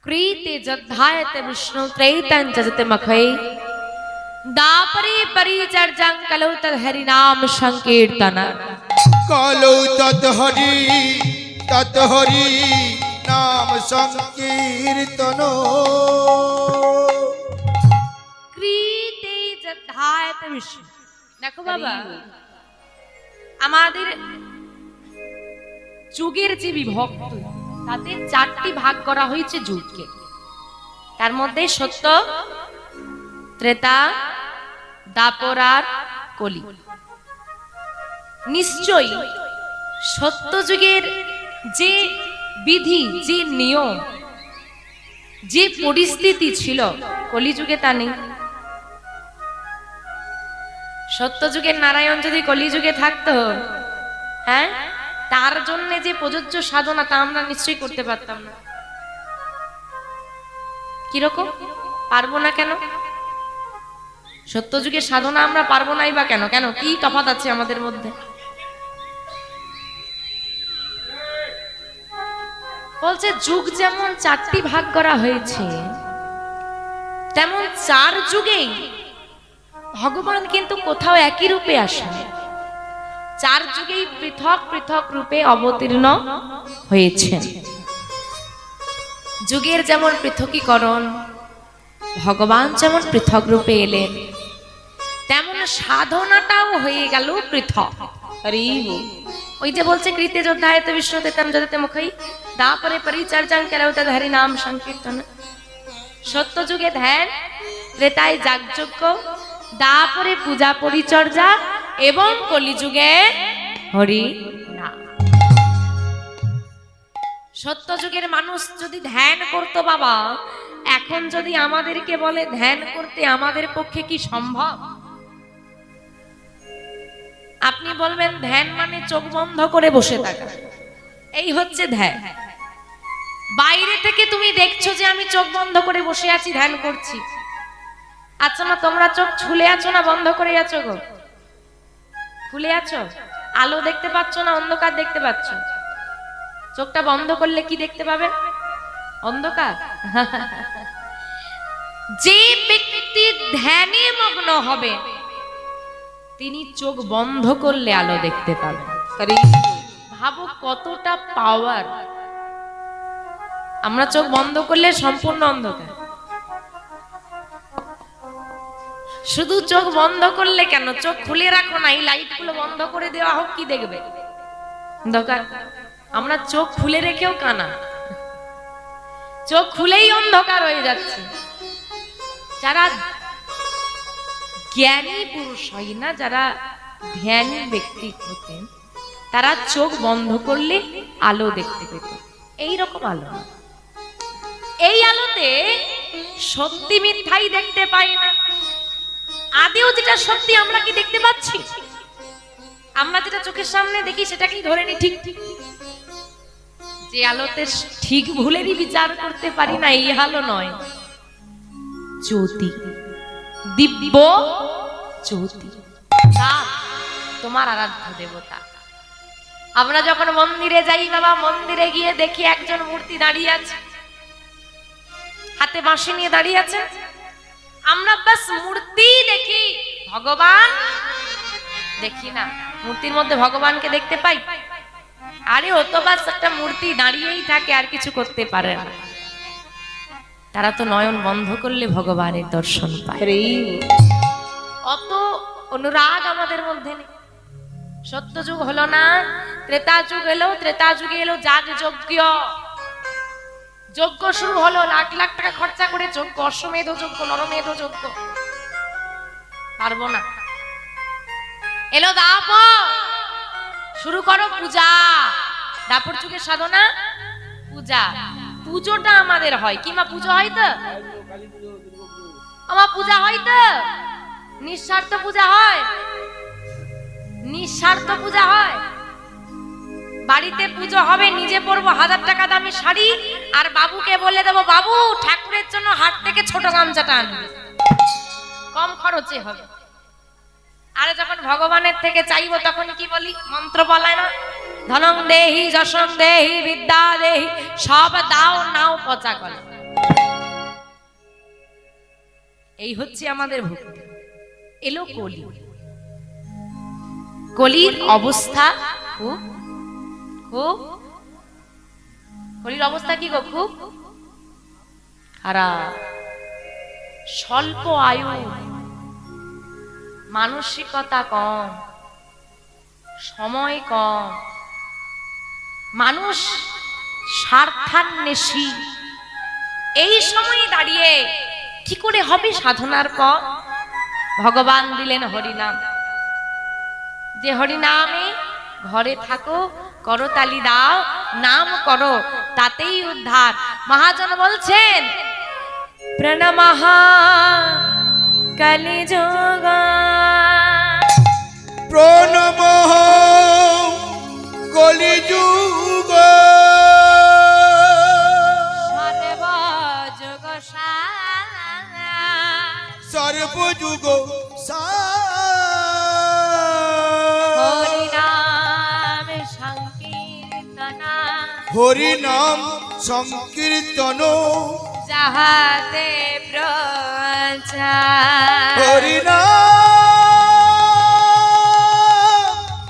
क्रीते जद्धायते विष्णु त्रैतं जजते मखै दापरे परिचर्यां कलौ तद् हरिनाम संकीर्तन कलौ तत् हरि नाम संकीर्तन क्रीते जद्धायते विष्णु। देखो बाबा আমাদের যুগের যে বিভক্ত তাতে চারটি ভাগ করা হয়েছে যুগকে। তার মধ্যে সত্য, ত্রেতা, দাপর আর কলি। নিশ্চয়ই সত্য যুগের যে বিধি, যে নিয়ম, যে পরিস্থিতি ছিল কলিযুগে তা নেই। সত্য যুগের নারায়ণ যদি কলিযুগে থাকতো, হ্যাঁ, তার জন্য যে প্রযোজ্য সাধনা তা আমরা নিশ্চয়ই করতে পারতাম না। কিরকম পারবো না কেন? সত্য যুগের সাধনা আমরা পারবো নাই বা কেন? কেন কি তফাৎ আছে আমাদের মধ্যে? বলছে যুগ যেমন চারটি ভাগ করা হয়েছে, তেমন চার যুগেই ভগবান কিন্তু কোথাও একই রূপে আসেন। চার যুগেই পৃথক পৃথক রূপে অবতীর্ণ হয়েছেন। যুগের যেমন পৃথকীকরণ, ভগবান যেমন পৃথক রূপে এলেন, তেমন সাধনাটাও হয়ে গেল পৃথক। ওই যে বলছে কৃতে যোদ্ধায়তে বিষ্ণু তেতাম যজতে মুখই দাপরে পরিচর্যাং কলৌ তদ্ হরি নাম সংকীর্তন। সত্য যুগে ধ্যান, ত্রেতায় যাগযজ্ঞ, দাপরে পূজা পরিচর্যা এবং কলিযুগে হরি নাম। সত্য যুগের মানুষ যদি ধ্যান করতো বাবা, এখন যদি আমাদেরকে বলে ধ্যান করতে, আমাদের পক্ষে কি সম্ভব? আপনি বলবেন ধ্যান মানে চোখ বন্ধ করে বসে থাকা, এই হচ্ছে ধ্যান। বাইরে থেকে তুমি দেখছো যে আমি চোখ বন্ধ করে বসে আছি, ধ্যান করছি। আচ্ছা না, তোমরা চোখ খুলে আছো না বন্ধ করে আছো গো? খুলে আছো? আলো দেখতে পাচ্ছ না অন্ধকার দেখতে পাচ্ছ? চোখটা বন্ধ করলে কি দেখতে পাবে? অন্ধকার। যে ব্যক্তি ধ্যানে মগ্ন হবে তিনি চোখ বন্ধ করলে আলো দেখতে পাবেন। ভাবো কতটা পাওয়ার। আমরা চোখ বন্ধ করলে সম্পূর্ণ অন্ধকার। শুধু চোখ বন্ধ করলে কেন, চোখ খুলে রাখো না, এই লাইট গুলো বন্ধ করে দেওয়া হোক, কি দেখবে? অন্ধকার। আমরা চোখ খুলে রেখেও কানা, চোখ খুলেই অন্ধকার হয়ে যাচ্ছে। যারা জ্ঞানী পুরুষ হয় না, যারা ধ্যানী ব্যক্তি হতেন, তারা চোখ বন্ধ করলে আলো দেখতে পেত। এইরকম আলো। এই আলোতে সত্যি মিথ্যাই দেখতে পাই না। আদেও যেটা সত্যি আমরা কি দেখতে পাচ্ছি? আমরা যেটা চোখের সামনে দেখি সেটাকেই ধরে নি ঠিক। যে আলোতে ঠিক ভুলেরই বিচার করতে পারি না, এই আলো নয়, জ্যোতি, দিব্য জ্যোতি, তোমার আরাধ্য দেবতা। আমরা যখন মন্দিরে যাই বাবা, মন্দিরে গিয়ে দেখি একজন মূর্তি দাঁড়িয়ে আছে, হাতে বাঁশি নিয়ে দাঁড়িয়ে আছে। আমরা বাস মূর্তি দেখি, ভগবান দেখি না। মূর্তির মধ্যে ভগবানকে দেখতে পাই? আরে ও তো বাস একটা মূর্তি, দাঁড়িয়েই থাকে, আর কিছু করতে পারে না। তারা তো নয়ন বন্ধ করলে ভগবানের দর্শন পায়। অত অনুরাগ আমাদের মধ্যে নেই। সত্য যুগ হলো না, ত্রেতা যুগ এলো, ত্রেতা যুগে এলো যাগ যজ্ঞ। যজ্ঞ শুরু হলো, লাখ লাখ টাকা খরচা করে যজ্ঞ, অশ্বমেধ যজ্ঞ, নরমেধ যজ্ঞ। পারবো না। এলো দাপর, শুরু করো পূজা। দাপর যুগের সাধনা পূজা। পুজোটা আমাদের হয় কি মা? পুজো হয় তো? আমার পূজা হয় তো? নিঃস্বার্থ পূজা হয়? নিঃস্বার্থ পূজা হয়। বাড়িতে পুজো হবে, নিজে পরবো 1000 টাকা দামি শাড়ি, আর বাবুকে বলে দেবো বাবু ঠাকুরের জন্য হাট থেকে ছোট গামছাটা আনবে, কম খরচে হবে। আরে যখন ভগবানের থেকে চাইবো তখন কি বলি? মন্ত্র বলায় না, ধনং দেহি যশং দেহি বিদ্যা দেহি, সব দাও নাও পচা কলা। এই হচ্ছে আমাদের ভক্তি। এলো কলি, কলির অবস্থা খুব খুব, কলির অবস্থা কি গো? খুব খারাপ। স্বল্প আয়ু, মানসিকতা কম, সময় কম, মানুষ স্বার্থান্বেষী। এই সময়ে দাঁড়িয়ে কি করে হবে সাধনার পথ? ভগবান দিলেন হরিনাম, যে হরিনামে ঘরে থাকো, করতালি দাও, নাম করো, তাতেই উদ্ধার। মহাজন বলছেন প্রণমঃ কলিযুগ, প্রণমঃ কলিযুগ, সর্বযুগ সার, সর্বযুগ হরিনাম সংকীর্তন, হরিনাম সংকীর্তন, যাহাতে প্রচার। হরিনাম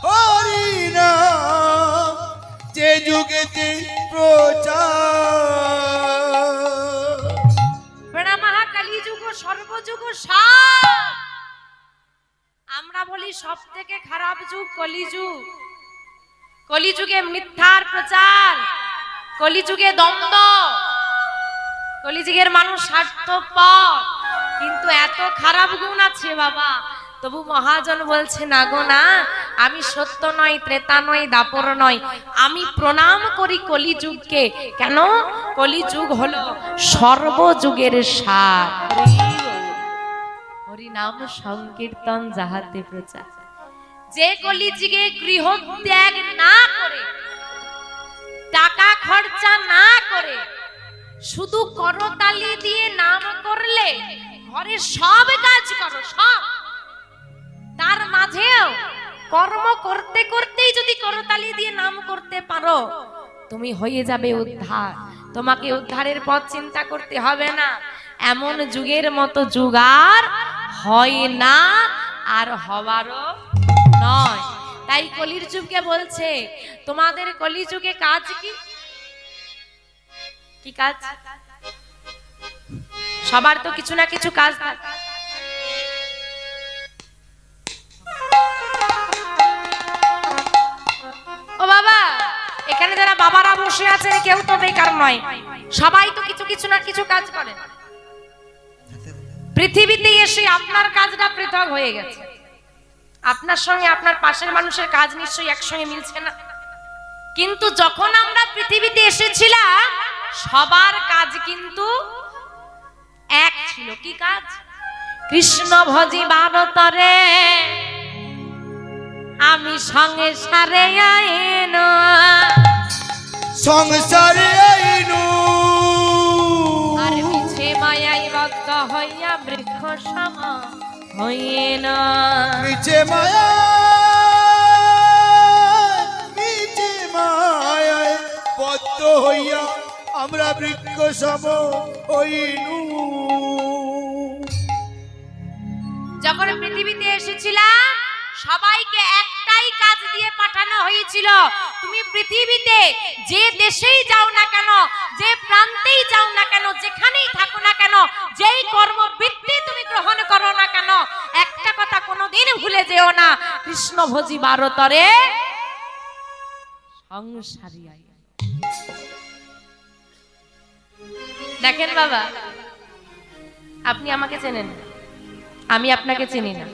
হরিনাম যে যুগেতে প্রচার। প্রণামঃ কলিযুগ সর্বযুগ সার। আমরা বলি সব থেকে খারাপ যুগ কলিযুগ। কলিযুগে মিথ্যার প্রচার, কলিযুগে দ্বন্দ্ব, কলিযুগের মানুষ স্বার্থপর, কিন্তু এত খারাপ গুণ আছে বাবা। তবু মহাজন বলছে না গো না, আমি সত্য নয়, ত্রেতা নয়, দাপর নয়, আমি প্রণাম করি কলিযুগকে। কেন? কলিযুগ হলো সর্বযুগের সার। হরিনাম সংকীর্তন যাহাতে প্রচার। যে কলিযুগে গৃহত্যাগ না করে, টাকা খরচা না করে, শুধু করতালি দিয়ে নাম করলে, ঘরে সব কাজ করো, সব, তার মাঝেও কর্ম করতে করতেই যদি করতালি দিয়ে নাম করতে পারো, তুমি হয়ে যাবে উদ্ধার। তোমাকে উদ্ধারের পথ চিন্তা করতে হবে না। এমন যুগের মতো যুগ আর হয় না, আর হওয়ারও নয়। তাই কলির যুগকে বলছে তোমাদের কলিযুগে কাজ কি? কি কাজ? সবার তো কিছু না কিছু কাজ থাকে। ও বাবা, এখানে যারা বাবারা বসে আছেন কেউ তো বেকার নয়, সবাই তো কিছু কিছু না কিছু কাজ করে। পৃথিবীতে এসে আপনার কাজটা পৃথক হয়ে গেছে। আপনার সঙ্গে আপনার পাশের মানুষের কাজ নিশ্চয়ই একসঙ্গে মিলছে না। কিন্তু যখন আমরা পৃথিবীতে এসেছিলাম, সবার কাজ কিন্তু এক ছিল। কি কাজ? কৃষ্ণ ভজি ভারতরে আমি সঙ্গে সারে আইন, সংসারে আইনু আর মিছে মায়াই বদ্ধ হইয়া বৃক্ষ সম হইন। মিছে মায়া, মিছে মায়ায় বদ্ধ হইয়া আমরা বৃক্ষ সম হইনু। যখন পৃথিবীতে এসেছিলাম, সবাইকে একটাই কাজ দিয়ে পাঠানো হয়েছিল। তুমি পৃথিবীতে যে দেশেই যাও না কেন, যে প্রান্তেই যাও না কেন, যেখানেই থাকো না কেন, যেই কর্মবৃত্তি তুমি গ্রহণ করো না কেন, একটা কথা কোনোদিন ভুলে যেও না, কৃষ্ণ ভজি ভারতরে সংসারী আই। দেখেন বাবা, আপনি আমাকে চেনেন, আমি আপনাকে চিনি না।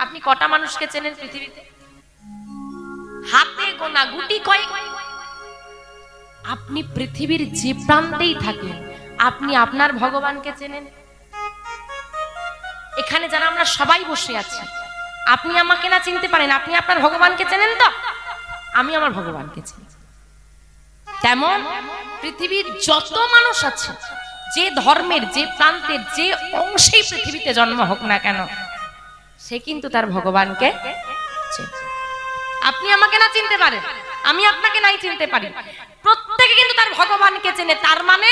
আপনি কটা মানুষকে চেনেন পৃথিবীতে? হাতে গোনা, গুটি কয়েক। আপনি পৃথিবীর যে প্রান্তেই থাকেন, আপনি আপনার ভগবানকে চেনেন? এখানে যারা আমরা সবাই বসে আছি, আপনি আমাকে না চিনতে পারেন, আপনি আপনার ভগবানকে চেনেন তো? আমি আমার ভগবানকে চিনি। তেমন পৃথিবীর যত মানুষ আছে, যে ধর্মের, যে প্রান্তের, যে অংশেই পৃথিবীতে জন্ম হোক না কেন, সে কিন্তু তার ভগবানকে চেনে। আপনি আমাকে না চিনতে পারেন, আমি আপনাকে নাই চিনতে পারি, প্রত্যেকে কিন্তু তার ভগবানকে চেনে। তার মানে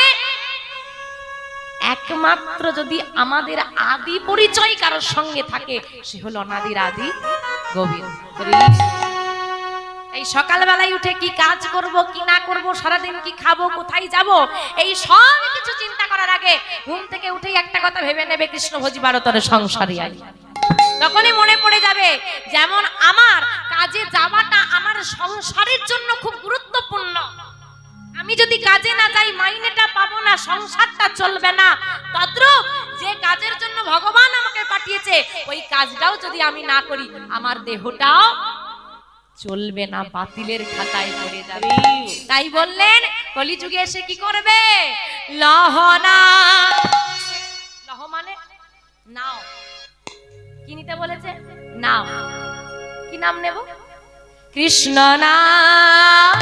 এক একমাত্র যদি আমাদের আদি পরিচয় কারোর সঙ্গে থাকে, সে হলো অনাদির আদি গোবিন্দ। এই সকালবেলায় উঠে কি কাজ করব কি না করব, সারাদিন কি খাবো, কোথায় যাব, এই সব কিছু চিন্তা করার আগে ঘুম থেকে উঠেই একটা কথা ভেবে নেবে, কৃষ্ণ ভোজি ভারতের সংসারী আই। তখনই মনে পড়ে যাবে, যেমন আমার কাজে যাওয়াটা আমার সংসারের জন্য খুব গুরুত্বপূর্ণ। আমি যদি কাজে না যাই মাইনেটা পাবো না, সংসারটা চলবে না। তদ্রূপ যে কাজের জন্য ভগবান আমাকে পাঠিয়েছে, ওই কাজটাও যদি আমি না করি, আমার দেহটাও চলবে না, বাতিলের খাতায় পড়ে যাবে। তাই বললেন কলিযুগে এসে কি করবে? লহনা, লহ মানে নাও। কি নিতে বলেছে? নাও। কি নাম নেব? কৃষ্ণ নাম।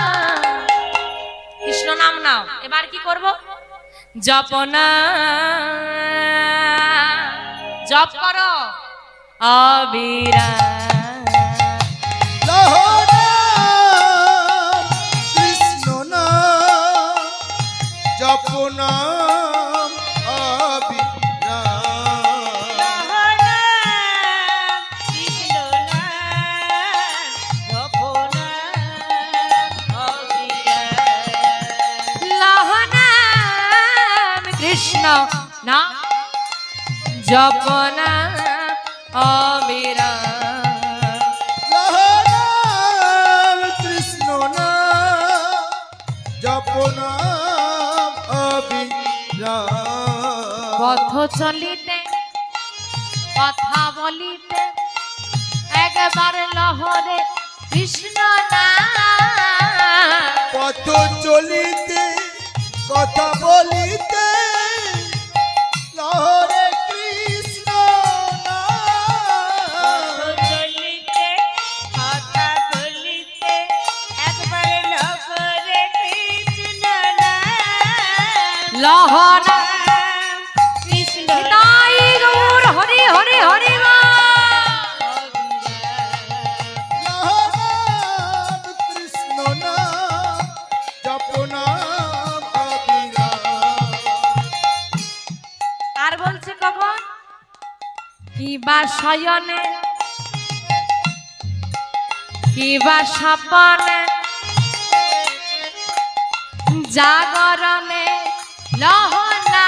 কৃষ্ণ নাম নাও। এবার কি করব? জপনা, জপ করো অবিরাম। কৃষ্ণ নাম জপ নাম কৃষ্ণ না জপনা অবিরাম। কৃষ্ণ নাম জপ নাম অবিরাম। পথ চলিতে কথা বলিতে একবার লহরে কৃষ্ণ নাম। পথ চলিতে কথা বলিতে লহরে কৃষ্ণ নাম। চলিতে কথা বলিতে একবার লহরে কৃষ্ণ নাম। লহনা কৃষ্ণ তাই গৌর হরি হরি হরি গো। নাম কৃষ্ণ নাম জপ নাম অবিরাম। আর বলছে কখন? কিবা শয়নে কিবা স্বপনে জাগরণে লহনা।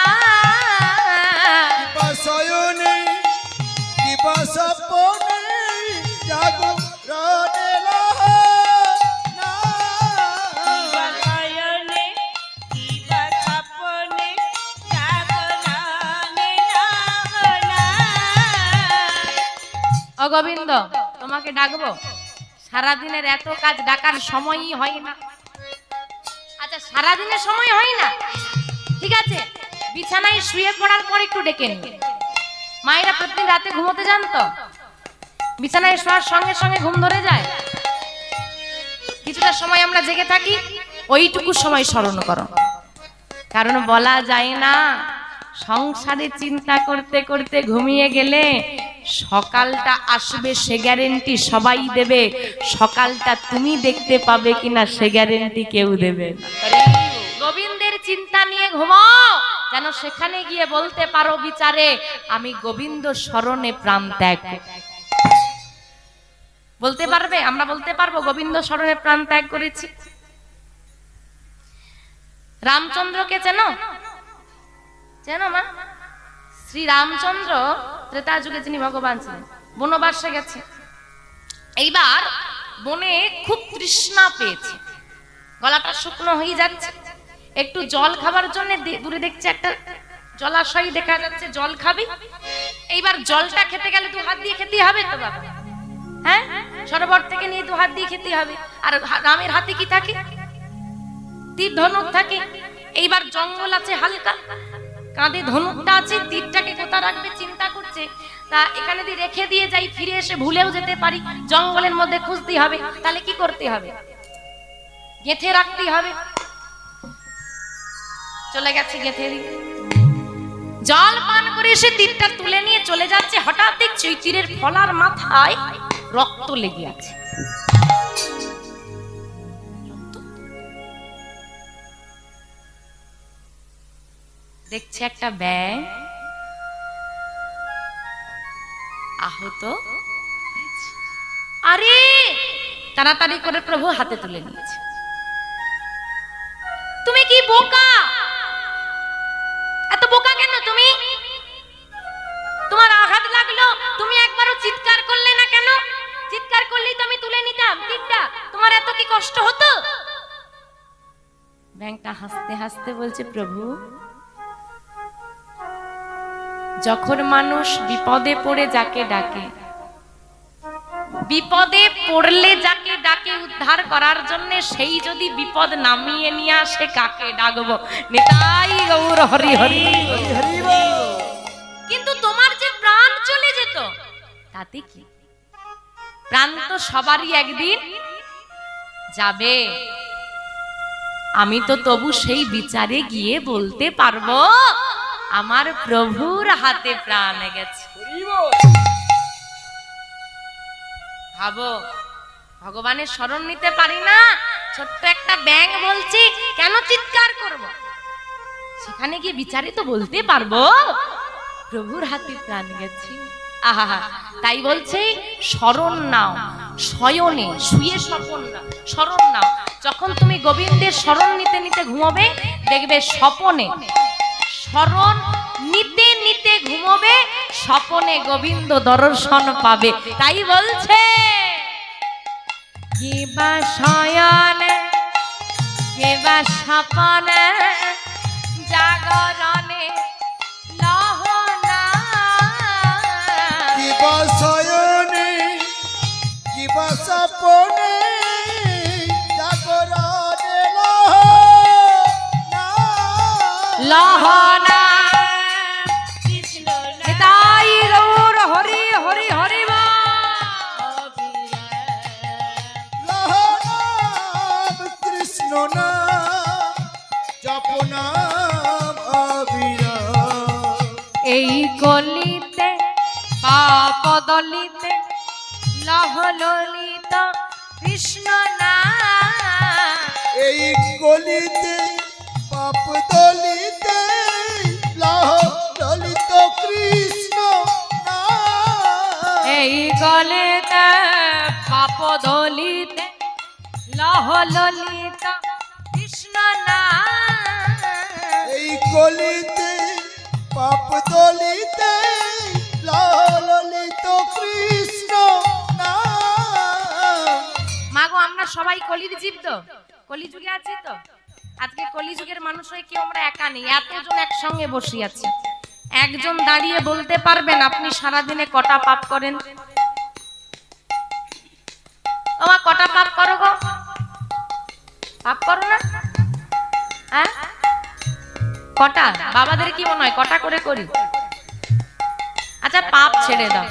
কিবা শয়নে কিবা স্বপনে জাগরণে লহনা। শয়নে কিবা স্বপনে জাগরণে লহনা। ও গোবিন্দ, তোমাকে ডাকবো? সারাদিনের এত কাজ, ডাকার সময়ই হয় না। আচ্ছা, সারাদিনের সময় হয় না, ঠিক আছে, বিছানায় শুয়ে পড়ার পর একটু ডেকে নি। মায়েরা প্রতিদিন রাতে ঘুমোতে যান তো, বিছানায় শোয়ার সঙ্গে সঙ্গে ঘুম ধরে যায়। কিছুটা সময় আমরা জেগে থাকি, ওইটুকু সময় স্মরণ করো। কারণ বলা যায় না, সংসারে চিন্তা করতে করতে ঘুমিয়ে গেলে সকালটা আসবে সে গ্যারেন্টি সবাই দেবে, সকালটা তুমি দেখতে পাবে কিনা সে গ্যারেন্টি কেউ দেবে না। গোবিন্দের চিন্তা নিয়ে ঘুমাও, যেন সেখানে গিয়ে বলতে পারো বিচারে আমি গোবিন্দ স্মরণে প্রাণ ত্যাগ। বলতে পারবে? আমরা বলতে পারবো গোবিন্দ স্মরণে প্রাণ ত্যাগ করেছি। রামচন্দ্রকে চেনো? চেনো মা? শ্রী রামচন্দ্র ত্রেতা যুগে যিনি ভগবান ছিলেন, বনবাসে গেছে। এইবার বনে খুব তৃষ্ণা পেয়েছে, গলাটা শুকনো হয়ে যাচ্ছে, একটু জল খাবার জন্য দূরে দেখছে একটা জলাশয় দেখা যাচ্ছে, জল খাবে। এইবার জলটা খেতে গেলে দু হাত দিয়ে খেতে হবে তো বাবা, হ্যাঁ, সরোবর থেকে নিয়ে দু হাত দিয়ে খেতে হবে। আর রামের হাতে কি থাকে? তীর ধনুক থাকে। এইবার জঙ্গল আছে হালকা, কাঁধে ধনুকটা আছে, তীরটাকে কোথা রাখবে চিন্তা করছে। তা এখানে দিয়ে রেখে দিয়ে যাই, ফিরে এসে ভুলেও যেতে পারি, জঙ্গলের মধ্যে খুঁজতে হবে, তাহলে কি করতে হবে? গেঁথে রাখতে হবে। চলে গেছে গেঁথে দিয়ে, জল পান করে এসে তীরটা তুলে নিয়ে চলে যাচ্ছে। হঠাৎ দেখছি ওই তীরের ফলার মাথায় রক্ত লেগে আছে। দেখছে একটা ব্যাঙ আহত হয়েছে। আরে তাড়াতাড়ি করে প্রভু হাতে তুলে নিয়েছে। তুমি কি বোকা? এত বোকা কেন তুমি? তোমার আঘাত লাগলো, তুমি একবারও চিৎকার করলে না কেন? চিৎকার করলেই তো আমি তুলে নিতাম তীরটা, তোমার এত কি কষ্ট হতো? ব্যাঙটা হাসতে হাসতে বলছে, প্রভু, যখন মানুষ বিপদে পড়ে যাকে ডাকে, বিপদে পড়লে যাকে ডাকে উদ্ধার করার জন্য, সেই যদি বিপদ নামিয়ে নিয়ে আসে কাকে ডাকবো? নিতাই গৌর হরি হরি। কিন্তু তোমার যে প্রাণ চলে যেত তাতে কি? প্রাণ তো সবারই একদিন যাবে। আমি তো তবু সেই বিচারে গিয়ে বলতে পারবো আমার প্রভুর হাতে প্রাণ গেছে। ভাবো, ভগবানের শরণ নিতে পারি না, ছোট্ট একটা ব্যাঙ বলছি কেন চিৎকার করব? সেখানে গিয়ে বিচারে তো বলতে পারবো প্রভুর হাতে প্রাণ গেছে। আহা, তাই বলছে শরণ নাও, শয়নে শুয়ে স্বপন নাও, শরণ নাও। যখন তুমি গোবিন্দের শরণ নিতে নিতে ঘুমোবে, দেখবে স্বপনে শরণ নিতে নিতে ঘুমোবে, স্বপনে গোবিন্দ দর্শন পাবে। তাই বলছে কেবা শয়নে কেবা স্বপনে জাগরণে লহনা। কিবা শয়নে কিবা স্বপনে জাগরণে লহনা। কৃষ্ণ তাই গৌর হরি হরি হরি বল। লহনাম কৃষ্ণ নাম জপনাম অবিরাম। এই কলিতে পাপ দলিতে লহললিত কৃষ্ণ নাম। এই গলিতে পাপ দলিতে লহ ললিত কৃষ্ণ নাম। এই কলিতে পাপ দলিতে লহললিত কৃষ্ণ নাম। এই গলিতে পাপ দলিতে লহ ললিত কৃষ্ণ নাম। মাগো, আমরা সবাই কলির জীব তো, কলিযুগে আছি তো। আজকে কলিযুগের মানুষ হয়ে কেউ আমরা একা নেই, এতজন একসঙ্গে বসে আছি। একজন দাঁড়িয়ে বলতে পারবেন আপনি সারাদিনে কটা পাপ করেন? ওমা, কটা পাপ করো গো? পাপ করো না? হ্যাঁ, কটা? বাবাদের কি মনে হয় কটা করে করি? আচ্ছা, পাপ ছেড়ে দাও,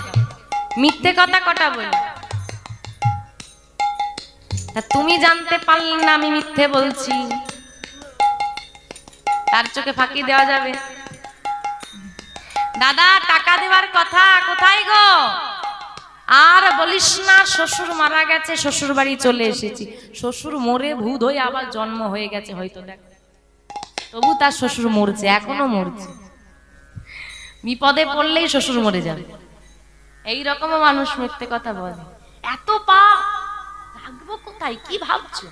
মিথ্যে কথা কটা বলি? তুমি জানতে পারলে না আমি মিথ্যে বলছি, তার চোখে ফাঁকি দেওয়া যাবে? দাদা, টাকা দেওয়ার কথা কোথায় গো? আর বলিস না, শ্বশুর মারা গেছে, শ্বশুর বাড়ি চলে এসেছি। শ্বশুর মরে ভূত হয়ে আবার জন্ম হয়ে গেছে হয়তো, দেখ, তবু তার শ্বশুর মরছে, এখনো মরছে। বিপদে পড়লেই শ্বশুর মরে যাবে, এই রকমও মানুষ মিথ্যে কথা বলে। এত পাপ রাখবো কোথায়? কি ভাবছো?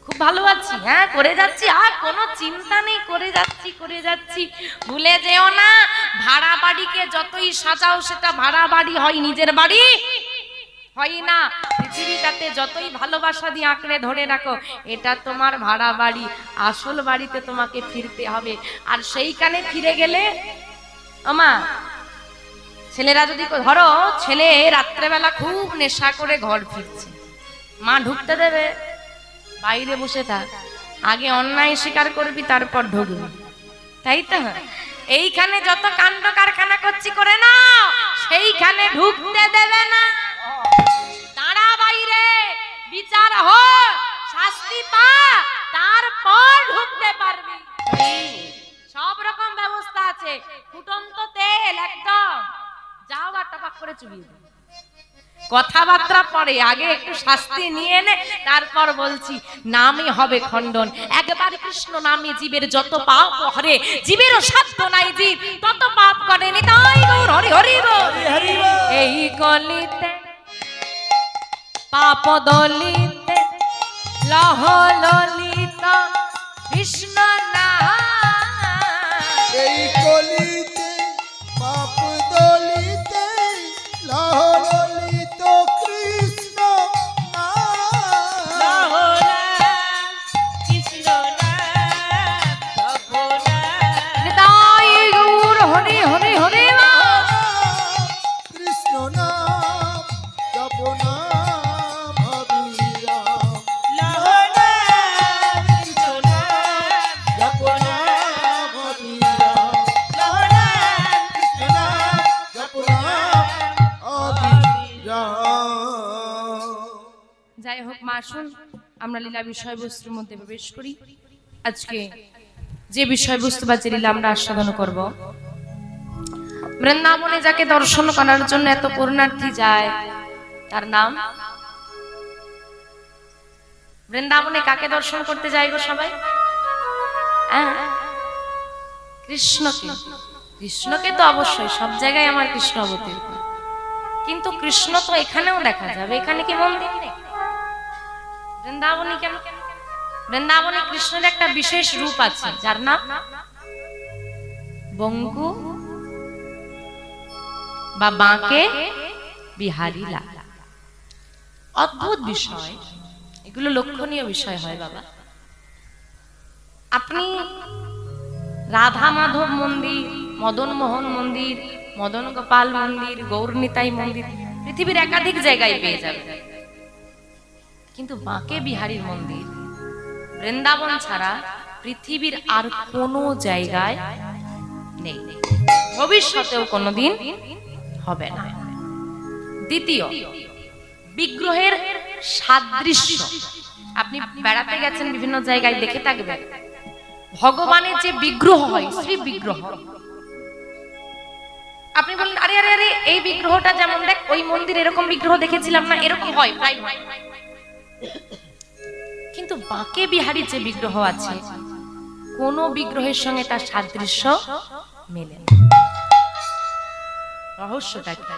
খুব ভালো আছি, হ্যাঁ, করে যাচ্ছি, আর কোনো চিন্তা নেই, করে যাচ্ছি। ভুলে যেও না, ভাড়া বাড়িকে যতই সাজাও সেটা ভাড়া বাড়ি হয়, নিজের বাড়ি হয় না। পৃথিবীটাতে যতই ভালোবাসা দিয়ে আঁকড়ে ধরে রাখো, এটা তোমার ভাড়া বাড়ি, আসল বাড়িতে তোমাকে ফিরতে হবে। আর সেইখানে ফিরে গেলে, আমা ছেলেরা যদি ধরো, ছেলে রাত্রেবেলা খুব নেশা করে ঘর ফিরছে, মা ঢুকতে দেবে? বাইরে বসে থাক, আগে অন্যায় স্বীকার করবি তারপর ঢুকবি, তাই তো? এইখানে যত কাণ্ড কারখানা করছি করে না, সেইখানে ঢুকতে দেবে না। দাঁড়া বাইরে, বিচার হোক, শাস্তি পা, তারপর ঢুকতে পারবি। সব রকম ব্যবস্থা আছে, ফুটন্ত তেল একদম, যাও আর টপাক করে চুবিয়ে দাও। কথাবার্তা পরে, আগে একটু শাস্তি নিয়ে নে, তারপর বলছি। নামই হবে খণ্ডন। একবার কৃষ্ণ নামে জীবের যত পাপ হরে, জীবেরও সাধ্য নাই জীব তত পাপ করেনি। তাই গৌর হরি হরি বল। এই কলিতে পাপ দলিতে লহ ললিত কৃষ্ণ নাম। এই কলিতে পাপ দলিতে ললিত কৃষ্ণ নাম। কৃষ্ণ নাম জপনাম। তাই গৌর হরি হরি হরি বল। কৃষ্ণ নাম জপ নাম অবিরাম। লহনাম কৃষ্ণ নাম জপ নাম অবিরাম। লহনাম কৃষ্ণ নাম জপ নাম অবিরাম। যাই হোক মা, আসুন আমরা লীলা বিষয়বস্তুর মধ্যে প্রবেশ করি। আজকে যে বিষয়বস্তু বা যে লীলা আমরা আস্বাদন করব, বৃন্দাবনে যাকে দর্শন করার জন্য এত পুণ্যার্থী যায়, তার নাম বৃন্দাবনে কাকে দর্শন করতে যায় গো সবাই? কৃষ্ণকে। কৃষ্ণকে তো অবশ্যই সব জায়গায় আমার কৃষ্ণ অবতীর, কিন্তু কৃষ্ণ তো এখানেও দেখা যাবে। এখানে কি মন্দির নেই? বৃন্দাবনে কেন? বৃন্দাবনে কৃষ্ণের একটা বিশেষ রূপ আছে, যার নাম বঙ্কু বা বাঁকে বিহারী লাল। অদ্ভুত বিষয়, এগুলো লক্ষণীয় বিষয় হয় বাবা। আপনি রাধা মাধব মন্দির, মদন মোহন মন্দির, মদন গোপাল মন্দির, গৌরনিতাই মন্দির পৃথিবীর একাধিক জায়গায় পেয়ে যাবেন, কিন্তু বাঁকে বিহারীর মন্দির বৃন্দাবন ছাড়া পৃথিবীর আর কোনো জায়গায় নেই, ভবিষ্যতেও কোনোদিন হবে না। দ্বিতীয়, বিগ্রহের সাদৃশ্য। আপনি বেড়াতে গেছেন বিভিন্ন জায়গায়, দেখে থাকবেন ভগবানের যে বিগ্রহ হয়, শ্রী বিগ্রহ, আপনি বলেন আরে আরে আরে এই বিগ্রহটা যেমন দেখ ওই মন্দির এরকম বিগ্রহ দেখেছিলাম না, এরকম হয় প্রায় হয়। কিন্তু বাঁকে বিহারীর যে বিগ্রহ আছে, কোন বিগ্রহের সঙ্গে তার সাদৃশ্য মেলে না। রহস্যটা কি?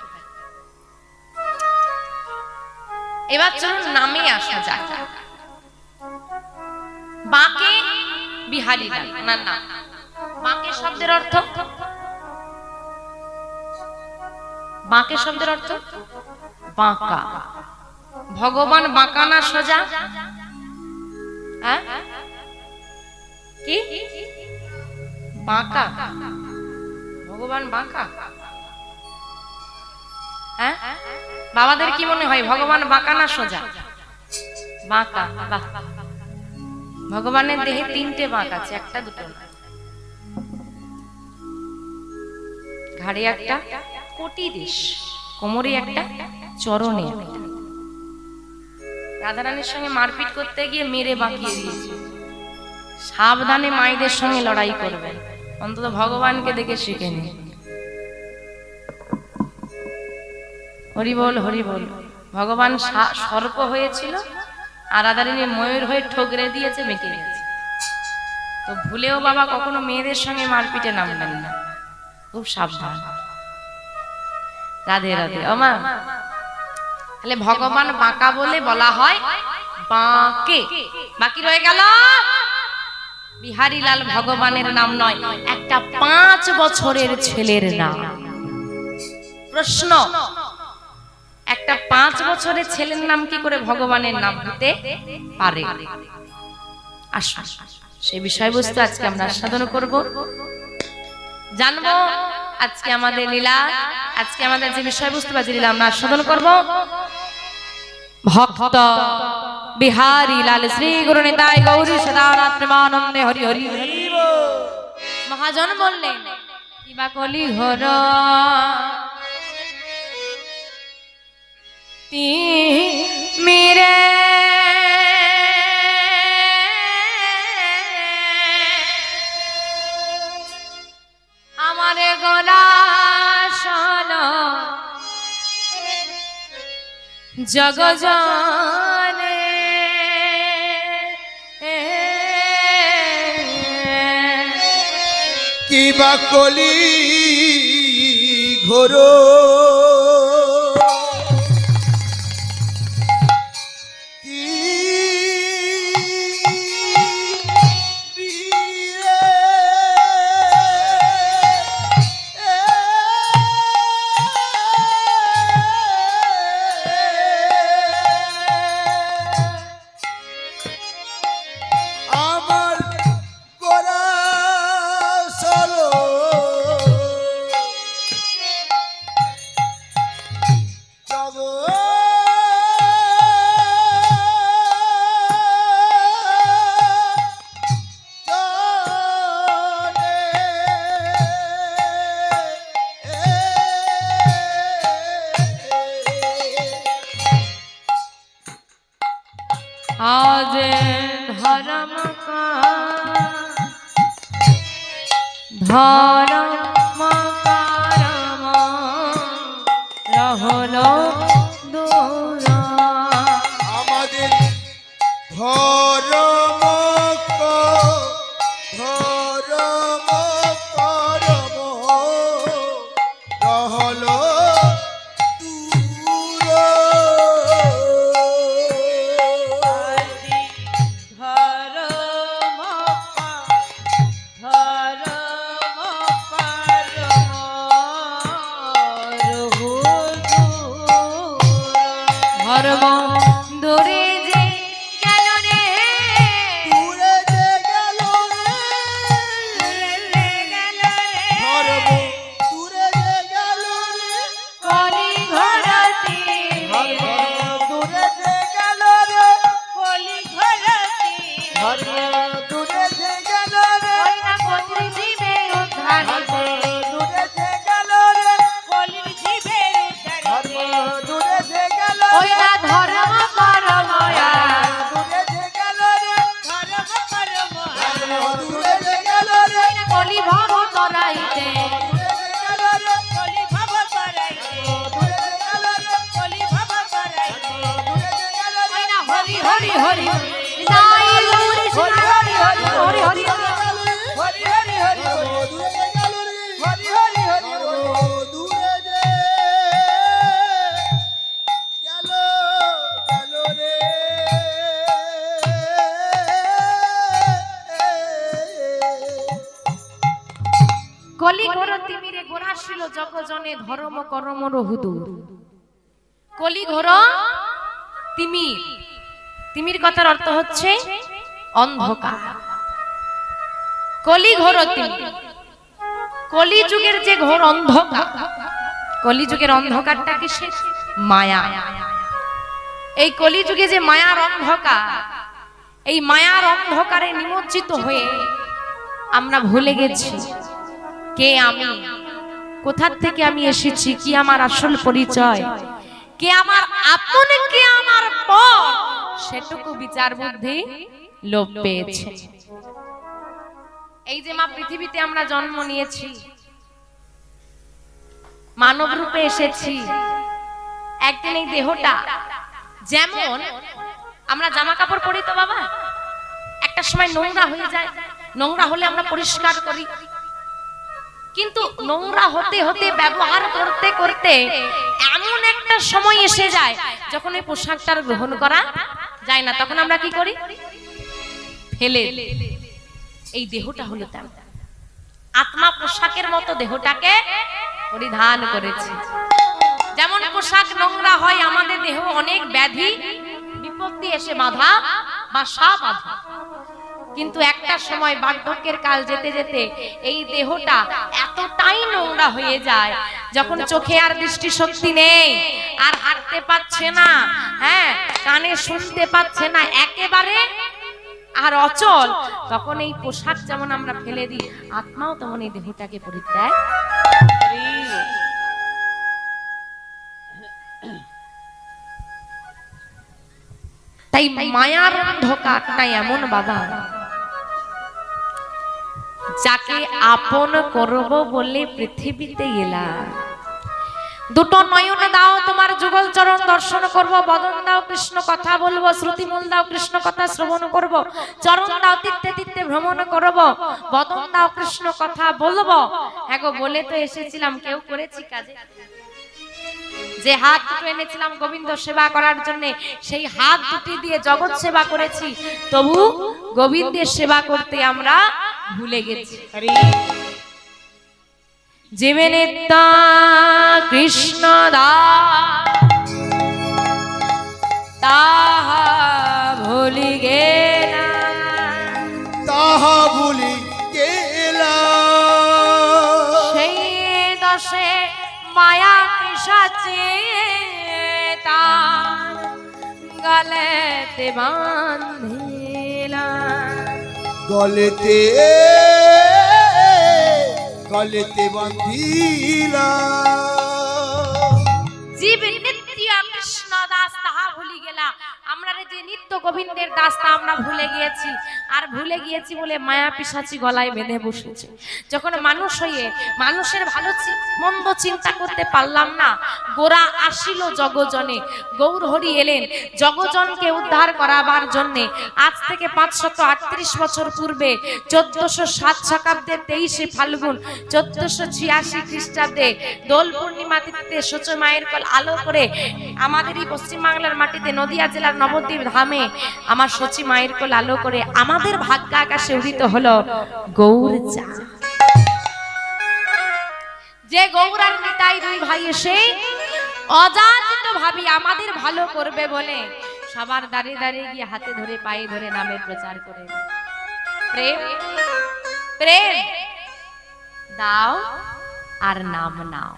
এবার চলুন নামে আসা যাক। বাঁকে বিহারী লাল ওনার নাম। বাঁকে শব্দের অর্থ, বাঁকে শব্দের অর্থ বাঁকা। ভগবান বাঁকা না সোজা? কি বাঁকা? ভগবান বাঁকা? বাবাদের কি মনে হয় ভগবান বাঁকা না সোজা? বাঁকা। বাহ, ভগবানের দেহে তিনটে বাঁক আছে, একটা দুটো না। ঘাড়ে একটা, কোটি দেশ, কোমরে একটা, চরণে একটা। রাধারানীর সঙ্গে মারপিট করতে গিয়ে মেরে বাঁকিয়ে দিয়েছে। সাবধানে মায়েদের সঙ্গে লড়াই করবেন, অন্তত ভগবানকে দেখে শিখে নিন। হরি বল হরি বল। ভগবান সর্প হয়েছিল আর রাধারানী ময়ূর হয়ে ঠগরে দিয়েছে, মেকে গেছে। তো ভুলেও বাবা কখনো মেয়েদের সঙ্গে মারপিটে নামবেন না, খুব সাবধান। রাধে রাধে। ওমা, তাহলে ভগবান বাঁকা বলে বলা হয় বাঁকে। বাকি রয়ে গেল বিহারী লাল। ভগবানের নাম নয়, একটা 5 বছরের ছেলের নাম। প্রশ্ন, একটা 5 বছরের ছেলের নাম কি করে ভগবানের নাম হতে পারে? আসুন সেই বিষয়বস্তু আজকে আমরা আস্বাদন করব, জানবো। আজকে আমাদের লীলা, আজকে আমাদের যে বিষয়বস্তু বা যে লীলা আমরা আস্বাদন করব, ভক্ত বিহারী লাল শ্রী গুরু নিতাই গৌরী সদানাথ প্রেমানন্দে হরি হরি। মহাজন বললেন কিবা কলি ঘর মেরে আমারে গলা শোনো জগজানে কিবা কলি ঘোর কি বিয়ে আমার গোরা সলো আজ ধর্ম ধর্ম করম রহল দূর আমাদের ধর্ম ধর্ম করম রহল ধর্ম দূরে যে গেল রে দূরে যে গেল রে ধর্ম দূরে যে গেল রে কলি ঘরতে দূরে যে গেল রে কলি ঘরতে ধর্ম দূরে যে গেল রে ওই না কলির জীবে উদ্ধারিতে দূরে যে গেল রে কলির জীবে ধর্ম উদ্ধারিতে দূরে যে গেল ওই না ধর্ম করময়া দূরে যে গেল রে ধর্ম করময়া ধর্ম দূরে যে গেল রে ওই না কলি ভব তরাইতে দূরে যে গেল রে কলি ভব তরাইতে দূরে যে গেল রে কলি ভব তরাইতে দূরে যে গেল রে ওই না হরি হরি হরি নাই গৌরী হরি হরি হরি হরি হরি হরি হরি হরি দূরে যে গেল রে হরি হরি হরি দূরে যে গেল গেল রে কলি ঘর তিমিরে গোরাশিল জগজনে ধর্ম করম রহুদূর কলি ঘর তিমির তিমির কথার অর্থ হচ্ছে অন্ধকার কলি ঘর তিমির কলি যুগের যে ঘোর অন্ধকার কলি যুগের অন্ধকারটা কিসের মায়া এই কলি যুগে যে মায়ার অন্ধকার এই মায়ার অন্ধকারে নিমজ্জিত হয়ে আমরা ভুলে গেছি কে আমি কোথার থেকে আমি এসেছি কি আমার আসল পরিচয় কে আমার আপন কে আমার পর সেটুকু বিচার বুদ্ধি লোপ পেয়েছে এই যে মা পৃথিবীতে আমরা জন্ম নিয়েছি মানব রূপে এসেছি একদিন এই দেহটা যেমন আমরা জামা কাপড় পরি তো বাবা একটা সময় নোংরা হয়ে যায় নোংরা হলে আমরা পরিষ্কার করি কিন্তু নোংরা হতে হতে ব্যবহার করতে করতে এমন একটা সময় এসে যায় যখন এই পোশাকটার গ্রহণ করা যায় না তখন আমরা কি করি ফেলে এই দেহটা হলো তেমন আত্মা পোশাকের মতো দেহটাকে পরিধান করেছে যেমন পোশাক নোংরা হয় আমাদের দেহ অনেক ব্যাধি বিপত্তি এসে বাধা বা বাধা কিন্তু একটা সময় বার্ধক্যের কাল যেতে যেতে এই দেহটা এতটাই নোংরা হয়ে যায় যখন চোখে আর দৃষ্টি শক্তি নেই আর হাঁটতে পারছে না হ্যাঁ কানে শুনতে পাচ্ছে না একেবারে আর অচল তখন এই পোশাক যেমন আমরা ফেলে দিই আত্মাও তেমন এই দেহটাকে পরিত্যাগ করে। তাই মায়ার অন্ধকারটা এমন বাবা যাকে আপন করব বলে পৃথিবীতে এলাম দুটো নয়ন দাও তোমার যুগল চরণ দর্শন করব, বদন দাও কৃষ্ণ কথা বলবো, শ্রুতিমূল দাও কৃষ্ণ কথা শ্রবণ করব, চরণ দাও তীর্থে তীর্থে ভ্রমণ করব, বদন দাও কৃষ্ণ কথা বলবো। হ্যাঁ গো, বলে তো এসেছিলাম, কেউ করেছি কাজে? যে হাত দুটো এনেছিলাম গোবিন্দ সেবা করার জন্য, সেই হাত দুটি দিয়ে জগৎ সেবা করেছি, তবু গোবিন্দের সেবা করতে আমরা ভুলে গেছি। জীবে নিত্য কৃষ্ণ দাস তাহা ভুলি গেলাম, তাহা ভুলি গেলাম, সেই দশে মায়া পিশাচে তার গলেতে বাঁধিলাম, গলেতে গলেতে বাঁধিলাম। জীব নিত্য কৃষ্ণ দাস তাহা ভুলি গেলা। আমরা যে নিত্য গোবিন্দের দাস তা আমরা ভুলে গিয়েছি, আর ভুলে গিয়েছি বলে মায়া পিশাচি গলায় বেঁধে বসেছে। যখন মানুষ হয়ে মানুষের ভালো মন্দ চিন্তা করতে পারলাম না, গোরা আসিল জগজনে, গৌর হরি এলেন জগজনকে উদ্ধার করাবার জন্য। আজ থেকে 538 বছর পূর্বে 1407 শতাব্দীর 23 ফাল্গুন 1486 খ্রিস্টাব্দে দোল পূর্ণিমা তিথিতে সূর্য মায়ের কোল আলো করে আমাদের এই পশ্চিমবাংলার মাটিতে নদিয়া জেলার নবদ্বীপ ধামে আমার সচি মায়ের কোল আলো করে আমাদের ভাগ্য আকাশে উদিত হলো গৌর চাঁদ। যে গৌরার নিতাই দুই ভাই এসে অযাচিত ভাবি আমাদের ভালো করবে বলে সবার দাঁড়িয়ে দাঁড়িয়ে গিয়ে হাতে ধরে পায়ে ধরে নামের প্রচার করে, প্রেম প্রেম দাও আর নাম নাও,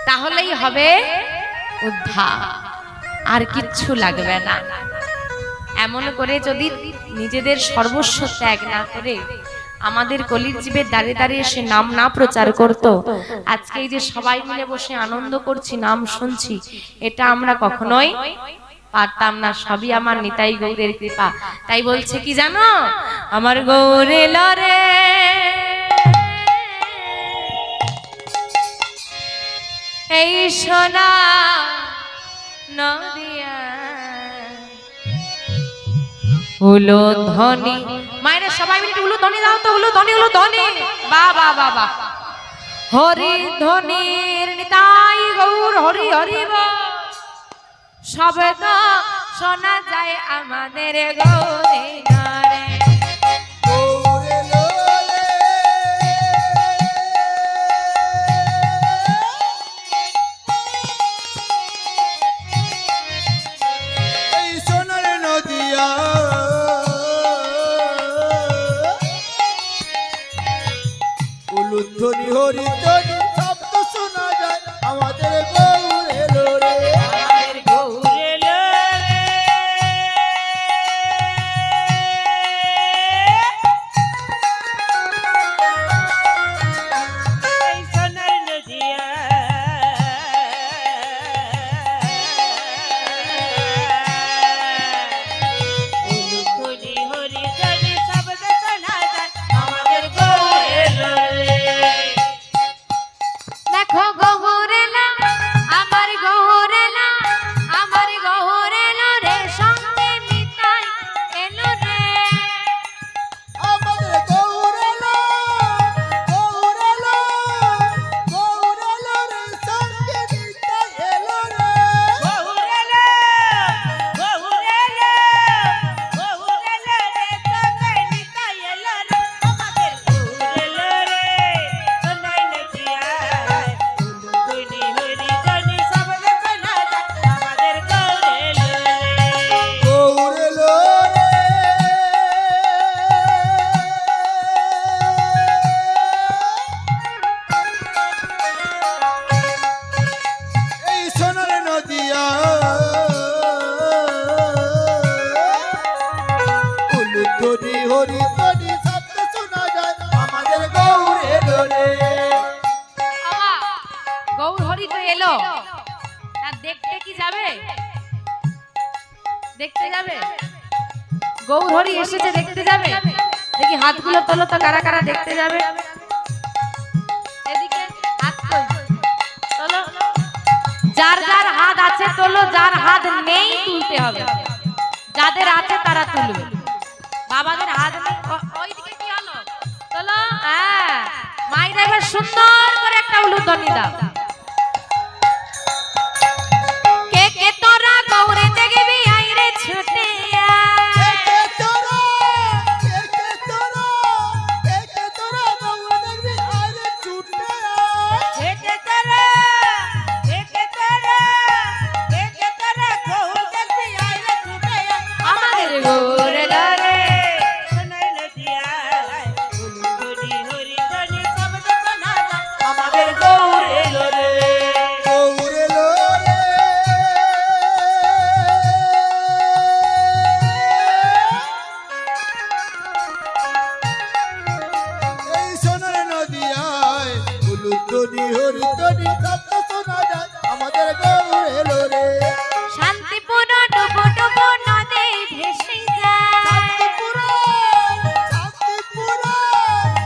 তাহলেই হবে উদ্ধার, আর কিচ্ছু লাগবে না। এমন করে যদি নিজেদের সর্বস্ব ত্যাগ না করে আমাদের কলির জীবের দাঁড়িয়ে দাঁড়িয়ে সে নাম না প্রচার করত, আজকে এই যে সবাই মিলে বসে আনন্দ করছি, নাম শুনছি, এটা আমরা কখনোই পারতাম না। সবই আমার নিতাই গৌরের কৃপা। তাই বলছে কি জানো, আমার গৌরে লরে এই সোনা নদিয়া উলো ধ্বনি। মায়েরা সবাই মিলে উলো ধ্বনি দাও তো, উলো ধ্বনি, উলো ধ্বনি, বাবা বাবা। হরি ধ্বনির নিতাই গৌর হরি হরি শব্দ শোনা যায় আমাদের গৌরে নারে। গৌরে লোলে এই সোনার নদিয়া উলুধ্বনি হরিধ্বনি শব্দ শোনা যায় আমাদের গৌরে লোলে। আমাদের গৌরে লোরে এই সোনার নদিয়া উলুধ্বনি হরিধ্বনি শব্দ শোনা যায় আমাদের গৌরে লোরে। দেখো গৌরেলা আমার গৌরেলা, আমার গৌরেলা রে সঙ্গে নিতাই এলো রে। আমাদের গৌরে লো, গৌরে লো, গৌরে লো রে সঙ্গে নিতাই এলো রে। গৌরেলা গৌরেলা গৌরেলা রে সঙ্গে নিতাই এলো রে। আমাদের গৌরেলা রে সোনাই নদিয়া উলুধ্বনি হরিধ্বনি শব্দ শোনা যায় আমাদের গৌরেলা রে। গৌরে লো রে এই সোনার নদিয়া উলুধ্বনি হরিধ্বনি শব্দ শোনা যায় আমাদের গৌরে লোলে। বাবা গৌর হরি তো এলো, তা দেখতে কি যাবে? দেখতে যাবে? গৌর হরি এসেছে, দেখতে যাবে? দেখি হাতগুলো তোলো তো, কারা কারা দেখতে যাবে? এদিকে হাত কই তোলো। আছে তোলো, যার হাত নেই তুলতে হবে, যাদের আছে তারা তুলবে। বাবাদের হাত নেই, ওইদিকে কি হলো, তোলো। হ্যাঁ, মাইরা এবার সুন্দর করে একটা উলুধ্বনি দাও। কে কে তোরা গৌরে দেখবি আইরে ছুটে আয়। কে তোরা কে তোরা কে তোরা গৌর দেখবি আরে ছুটে আয়। হেঁটে তারা, হেঁটে তারা, হেঁটে তারা গৌর দেখবি আইলে ছুটে আয়। আমাদের গৌর লরে সোনাই নদিয়ায় উলুধ্বনি হরিধ্বনি শব্দ শোনা যায়। আমাদের গৌর এলো রে। গৌর এলো রে। এই সোনার নদিয়ায় উলুধ্বনি হরিধ্বনি শব্দ শোনা যায়। আমাদের গৌর এলো রে। শান্তিপুর ডুবো ডুবো নদী ভেসে যায়। শান্তিপুর শান্তিপুর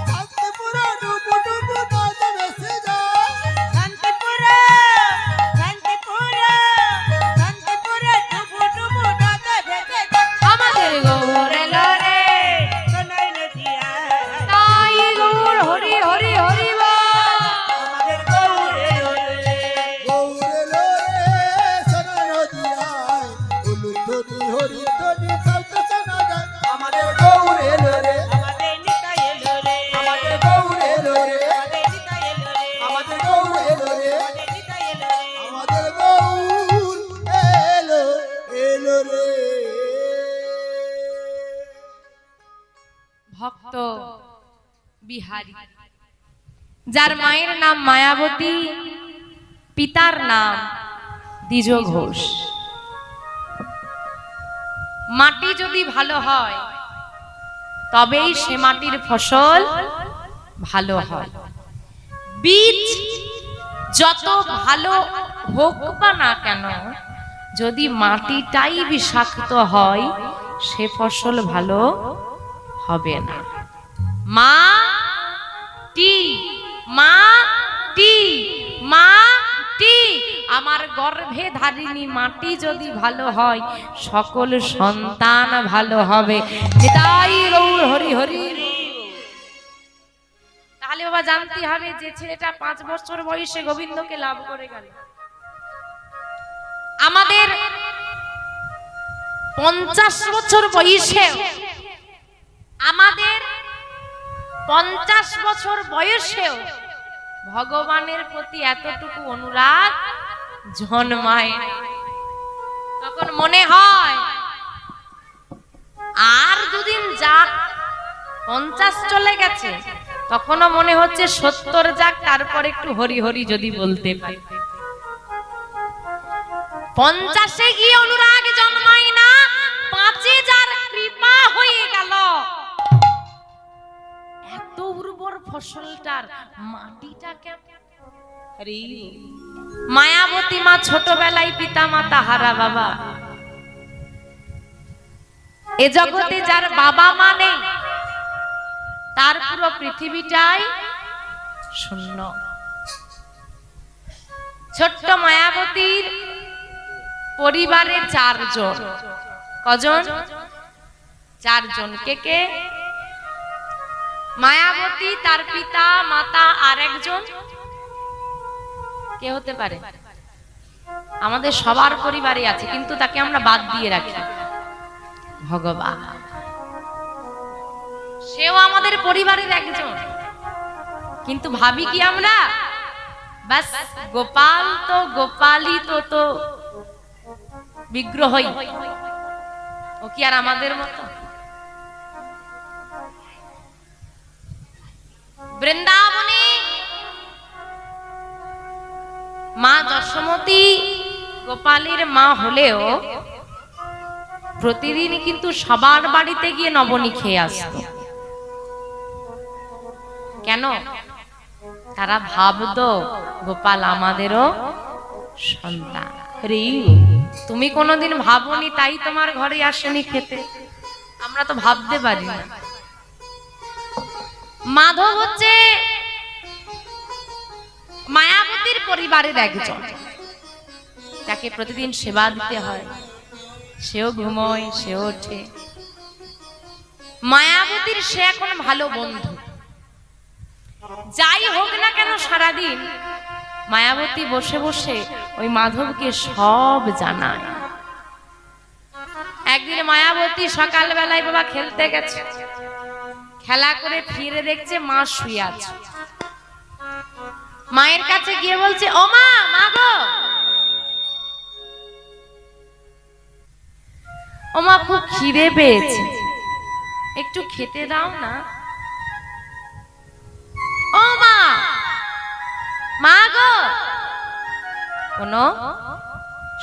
শান্তিপুর ডুবু ডুবু নদে ভেসে যায়। শান্তিপুরা, শান্তিপুরা, শান্তিপুরা ডুবু ডুবু নদে ভেসে যায়। আমাদের গৌর লরে সোনাই নদিয়ায় তাই গৌর হরি হরি হরি বল। আমাদের গৌর এলো রে। গৌর এলো রে। সোনার নদিয়ায় উলুধ্বনি হরিধ্বনি শব্দ শোনা যায়। আমাদের গৌর এলো রে। আমাদের নিতাই এলো রে। আমাদের গৌর এলো রে। আমাদের নিতাই এলো রে। আমাদের গৌর এলো রে। আমাদের নিতাই এলো রে। আমাদের গৌর এলো এলো রে। ভক্ত বিহারী, যার মায়ের নাম মায়াবতী, পিতার নাম দ্বিজ ঘোষ। মাটি যদি ভালো হয় তবেই সে মাটির ফসল ভালো হয়। বীজ যত ভালো হোক বা না কেন, যদি মাটিটাই বিষাক্ত হয় সে ফসল ভালো হবে না। মাটি মাটি মাটি, আমার গর্ভে ধারিণী মাটি যদি ভালো হয় সকল সন্তান ভালো হবে। নিতাই গৌর হরি হরি। তাহলে বাবা জানতে হবে যে ছেলেটা 5 বছর বয়সে গোবিন্দকে লাভ করে গেল, আমাদের 50 বছর বয়সে, আমাদের 50 বছর বয়সেও ভগবানের প্রতি এতটুকু অনুরাগ জন্মায়। তখন মনে হয় আর দুদিন যাক, 50 চলে গেছে, তখনও মনে হচ্ছে 70 যাক, তারপর একটু হরি হরি যদি বলতে পারি। 50-এ গিয়ে অনুরাগ জন্মায় না, 5-এ যার কৃপা হয়ে গেল, এত উর্বর ফসলটার মাটিটা কেমন। মায়াবতী মা ছোটবেলায় পিতা মাতা হারা বাবা। এ জগতে যার বাবা মা নেই তার পুরো পৃথিবীটাই শূন্য। ছোট্ট মায়াবতীর পরিবারে 4 জন। কজন? 4 জন। কে কে? মায়াবতী, তার পিতা মাতা, আর একজন কে হতে পারে? আমাদের সবার পরিবারে আছে, কিন্তু তাকে আমরা বাদ দিয়ে রাখি, ভগবান। সেও আমাদের পরিবারের একজন, কিন্তু ভাবি কি আমরা বাস গোপাল তো গোপালই তো বিগ্রহই, ও কি আর আমাদের মতো? বৃন্দাবনে মা দশমতী গোপালের মা হলেও প্রতিদিন কিন্তু সবার বাড়িতে গিয়ে নবনী খেয়ে আসত। কেন? তারা ভাবতো গোপাল আমাদেরও সন্তান। তুমি কোনোদিন ভাবনি তাই তোমার ঘরে আসেনি খেতে? আমরা তো ভাবতে পারি না। মাধব হচ্ছে মায়াবতীর পরিবারের একজন। তাকে প্রতিদিন সেবা দিতে হয়, সেও ঘুমোয়, সেও ওঠে। মায়াবতীর সে এখন ভালো বন্ধু। যাই হোক না কেন সারাদিন মায়াবতী বসে বসে ওই মাধবকে সব জানায়। একদিন মায়াবতী সকালবেলায় বাবা খেলতে গেছে, খেলা করে ফিরে দেখছে মা শুয়ে আছে। মায়ের কাছে গিয়ে বলছে, ও মা, মা গো, ও মা খুব খিদে পেয়েছে, একটু খেতে দাও না। ও মা, মা গো, কোনো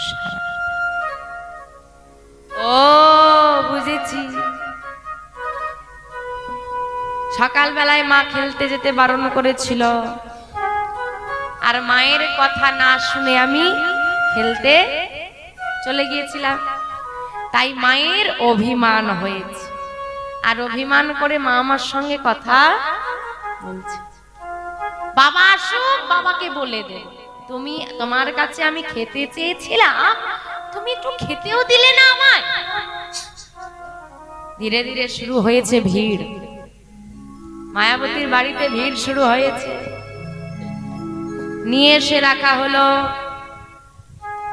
সাড়া। ও বুঝেছি, সকালবেলায় মা খেলতে যেতে বারণ করেছিল, আর মায়ের কথা না শুনে আমি খেলতে চলে গিয়েছিলাম, তাই মায়ের অভিমান হয়েছে। আর অভিমান করে মা আমার সঙ্গে কথা বলছে। বাবা আসুক, বাবাকে বলে দে, তুমি, তোমার কাছে আমি খেতে চেয়েছিলাম, তুমি একটু খেতেও দিলে না আমায়। ধীরে ধীরে শুরু হয়েছে ভিড়, মায়াবতীর বাড়িতে ভিড় শুরু হয়েছে। নিয়ে এসে রাখা হলো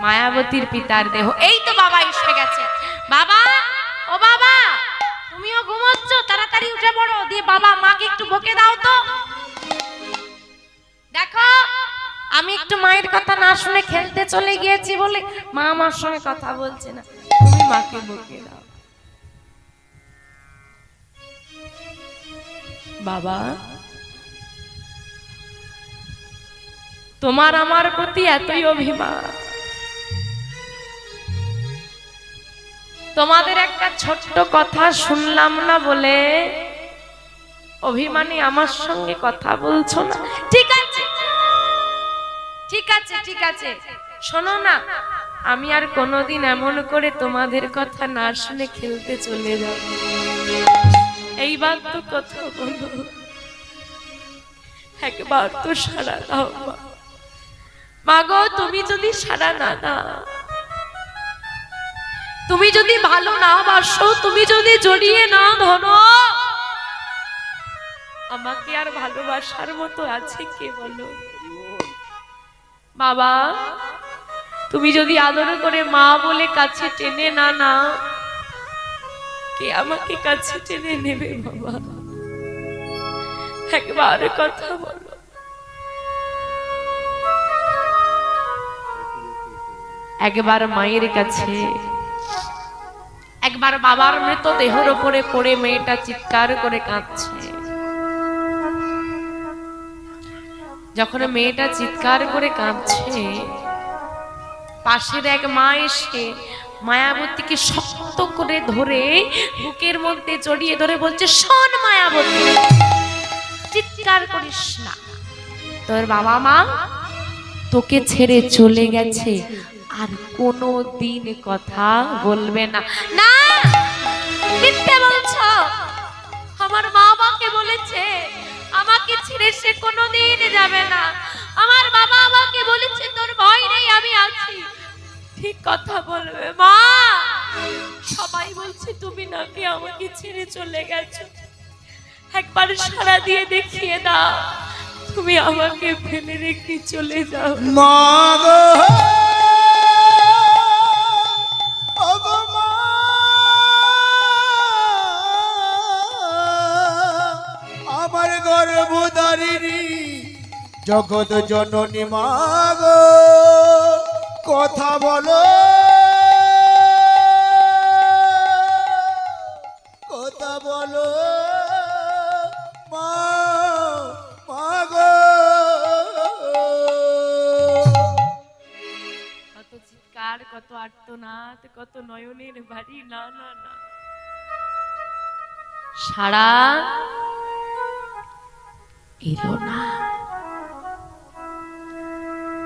মায়াবতীর পিতার দেহ। এই তো বাবা এসে গেছে। বাবা, ও বাবা, তুমিও ঘুমোচ্ছ, তাড়াতাড়ি উঠে পড়ো, দিয়ে বাবা মাকে একটু বকে দাও তো। দেখো, আমি একটু মায়ের কথা না শুনে খেলতে চলে গিয়েছি বলে মা আমার সঙ্গে কথা বলছে না, তুমি মাকে বকে দাও। বাবা, তোমার আমার প্রতি এতই অভিমান, তোমাদের একটা ছোট্ট কথা শুনলাম না বলে অভিমানী আমার সঙ্গে কথা বলছো না। ঠিক আছে, ঠিক আছে, ঠিক আছে, শোনো না, আমি আর কোনোদিন এমন করে তোমাদের কথা না শুনে খেলতে চলে যাব। এইবার তো কথা বলো, একবার তো সাড়া দাও। মা গো, তুমি যদি সাড়া না দাও, তুমি যদি ভালো না বাসো, তুমি যদি জড়িয়ে না ধরো, আমাকে আর ভালোবাসার মতো আছে কে বলো? বাবা, তুমি যদি আদর করে মা বলে কাছে টেনে না নাও, কে আমাকে কাছে টেনে নেবে? বাবা, একবার কথা বলো। একবার মায়ের কাছে, একবার বাবার মৃতদেহের উপরে পড়ে মেয়েটা চিৎকার করে কাঁদছে। যখন মেয়েটা চিৎকার করে কাঁদছে, পাশের এক মা এসে মায়াবতীকে শক্ত করে ধরে বুকের মধ্যে জড়িয়ে ধরে বলছে, শোন মায়াবতী, চিৎকার করিস না, তোর বাবা মা তোকে ছেড়ে চলে গেছে, আর কোনো দিন কথা বলবে না। না, মিথ্যে বলছো, আমার মা আমাকে বলেছে আমাকে ছেড়ে সে কোনোদিন যাবে না, আমার বাবা আমাকে বলেছে তোর ভয় নেই, আমি আছি। ঠিক কথা বলবে মা, সবাই বলছে তুমি নাকি আমাকে ছেড়ে চলে গেছো, একবার সাড়া দিয়ে দেখিয়ে দাও, তুমি আমাকে ফেলে রেখে চলে যাও। মা গো, ওগো মা, আমার গর্ভধারিণী জগৎ জননী মা গো, কথা বলো, কথা বলো মা, মা গো। কত চিৎকার, কত আর্তনাদ, কত নয়নের বাড়ি, না না না, সারা এলো না।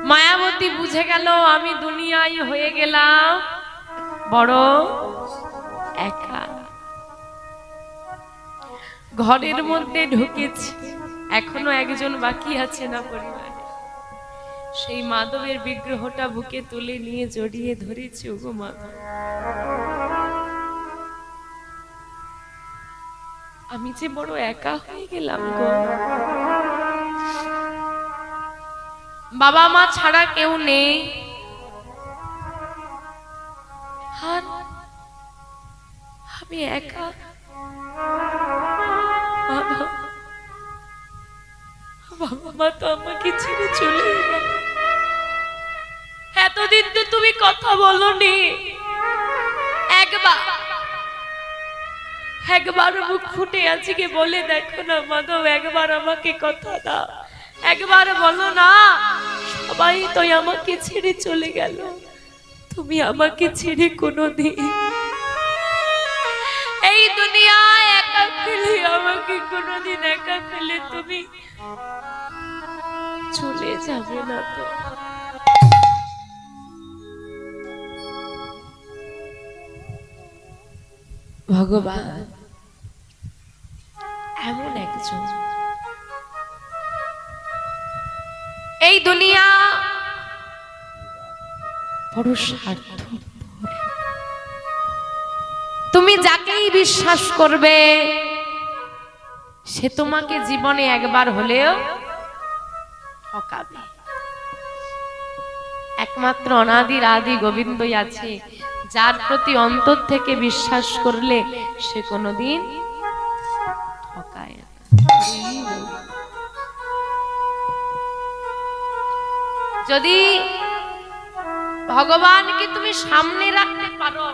মায়াবতী বুঝে গেল আমি দুনিয়ায় হয়ে গেলাম বড় একা। ঘরের মধ্যে ঢুকেছি, এখনো একজন বাকি আছে না পরিবারে। সেই মাধবের বিগ্রহটা বুকে তুলে নিয়ে জড়িয়ে ধরেছি। ওগো মাধব, আমি যে বড় একা হয়ে গেলাম গো। বাবা মা ছাড়া কেউ নেই, আর আমি একা। মাধব, বাবা মা তো আমাকে ছেড়ে চলে গেল। এতদিন তো তুমি কথা বলনি, একবার মুখ ফুটে আজকে বলে দেখো না মাধব, একবার আমাকে কথা দাও, একবার বলো না। সবাই তো আমাকে ছেড়ে চলে গেল, তুমি আমাকে ছেড়ে কোনোদিন এই দুনিয়ায় একা ফেলে, আমাকে কোনোদিন একা ফেলে তুমি চলে যাবে না তো? ভগবান এমন একজন, এই দুনিয়া বড় স্বার্থপর। তুমি যাকেই বিশ্বাস করবে সে তোমাকে জীবনে একবার হলেও ঠকাবে। একমাত্র অনাদির আদি গোবিন্দই আছে, যার প্রতি অন্তর থেকে বিশ্বাস করলে সে কোনোদিন ঠকায় না। যদি ভগবানকে তুমি সামনে রাখতে পারো,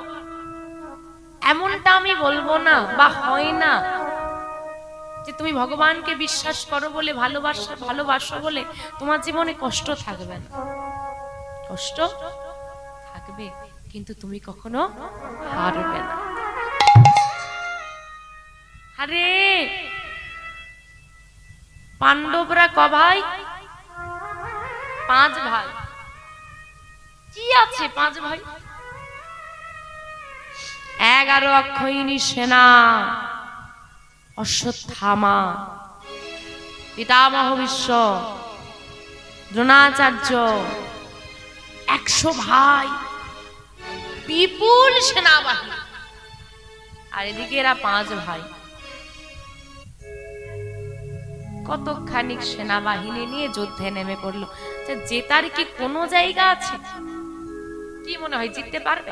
এমনটা আমি বলবো না, বা হয় না যে তুমি ভগবানকে বিশ্বাস করো বলে, ভালোবাসো বলে তোমার জীবনে কষ্ট থাকবে না। কষ্ট থাকবে, কিন্তু তুমি কখনো হারবে না। আরে পাণ্ডবরা ক ভাই? 5 ভাই। কি আছে 5 ভাই? 11 অক্ষয়িনী সেনা, অশ্বত্থামা, পিতামহ ভীষ্ম, দ্রোণাচার্য, 100 ভাই, বিপুল সেনাবাহিনী। আর এদিকে এরা 5 ভাই, কতখানি সেনাবাহিনী নিয়ে যুদ্ধে নেমে পড়লো। জেতার কি কোনো জায়গা আছে? কি মনে হয় জিততে পারবে?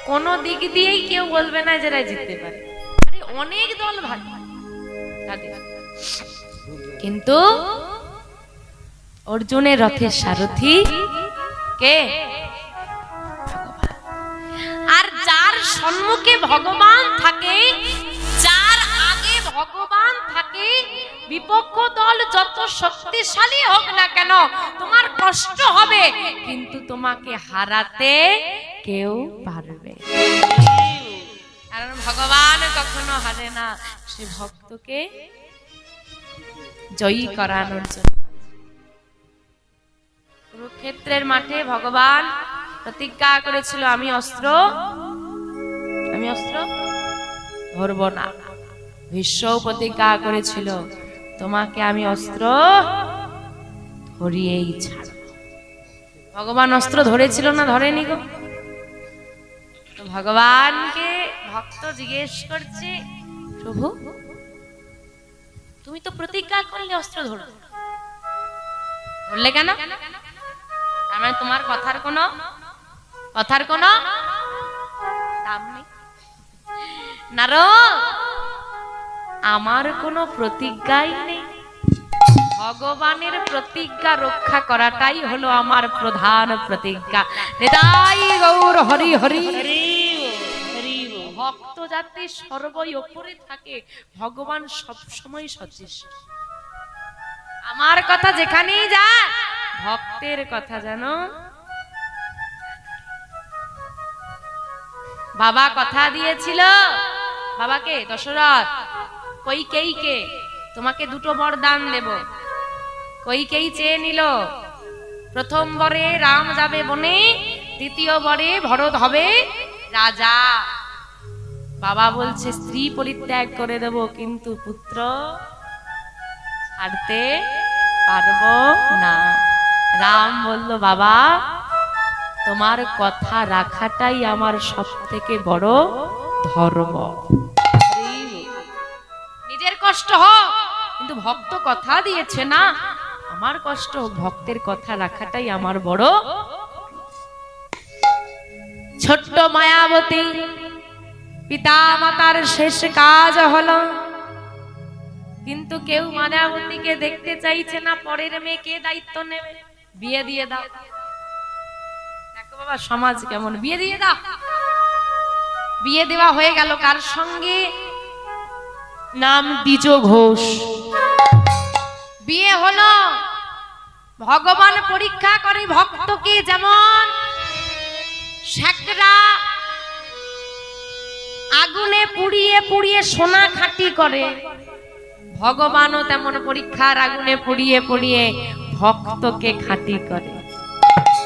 কোন দিক দিয়েই কেউ বলবে না যারা জিততে পারে। আরে অনেক দল ভাই তাদের, কিন্তু অর্জুনের রথের সারথি কে? ভগবান। আর যার সম্মুখে ভগবান থাকে, যার আগে ভগবান থাকে, বিপক্ষ দল যত শক্তিশালী হোক না কেন তোমার কষ্ট হবে, কিন্তু তোমাকে হারাতে কেউ পারবে। কারণ ভগবান কখনো হারে না, সে ভক্তকে জয়ী করানোর জন্য। কুরুক্ষেত্রের মাঠে ভগবান প্রতিজ্ঞা করেছিল, আমি অস্ত্র ধরব না। ভীষ্ম প্রতিজ্ঞা করেছিল, তোমাকে আমি অস্ত্র ধরিয়েই ছাড়ব। ভগবান অস্ত্র ধরেছিল না ধরেনি গো? তো ভগবানকে ভক্ত জিজ্ঞেস করছে, প্রভু তুমি তো প্রতিজ্ঞা করলে অস্ত্র ধরলে কেন? তার মানে তোমার কথার কোনো দাম নেই। নারদ, আমার কোনো প্রতিজ্ঞাই নেই, ভগবানের প্রতিজ্ঞা রক্ষা করাটাই হলো আমার প্রধান প্রতিজ্ঞা। নিতাই গৌর হরি হরি। ভক্ত যাতে সর্বই উপরে থাকে, ভগবান সব সময় সচেষ্ট। আমার কথা যেখানেই যায়, ভক্তের কথা জানো। বাবা কথা দিয়েছিল, বাবাকে দশরথ, কৈকেয়ীকে, তোমাকে 2টো বরদান দেব। কৈকেয়ী চেয়ে নিল, প্রথম বরে রাম যাবে বনে, দ্বিতীয় বরে ভরত হবে রাজা। বাবা বলছে স্ত্রী পরিত্যাগ করে দেব, কিন্তু পুত্র ছাড়তে পারবো না। রাম বলল, বাবা তোমার কথা রাখাটাই আমার সব থেকে বড় ধর্ম। নিজের কষ্ট হোক, কিন্তু ভক্ত কথা দিয়েছে না, আমার কষ্ট হোক, ভক্তের কথা রাখাটাই আমার বড়। ছোট্ট মায়াবতী পিতা মাতার শেষ কাজ হলো, কিন্তু কেউ মায়াবতীকে দেখতে চাইছে না, পরের মেয়েকে দায়িত্ব নেবে, বিয়ে দিয়ে দাও। দেখো বাবা সমাজ কেমন, বিয়ে দিয়ে দাও। বিয়ে দেওয়া হয়ে গেল কার সঙ্গে? নাম দ্বিজ ঘোষ। বিয়ে হলো। ভগবান পরীক্ষা করে ভক্তকে, যেমন শেকরা আগুনে পুড়িয়ে পুড়িয়ে সোনা খাঁটি করে, ভগবানও তেমন পরীক্ষার আগুনে পুড়িয়ে পুড়িয়ে ভক্তকে খাঁটি করে।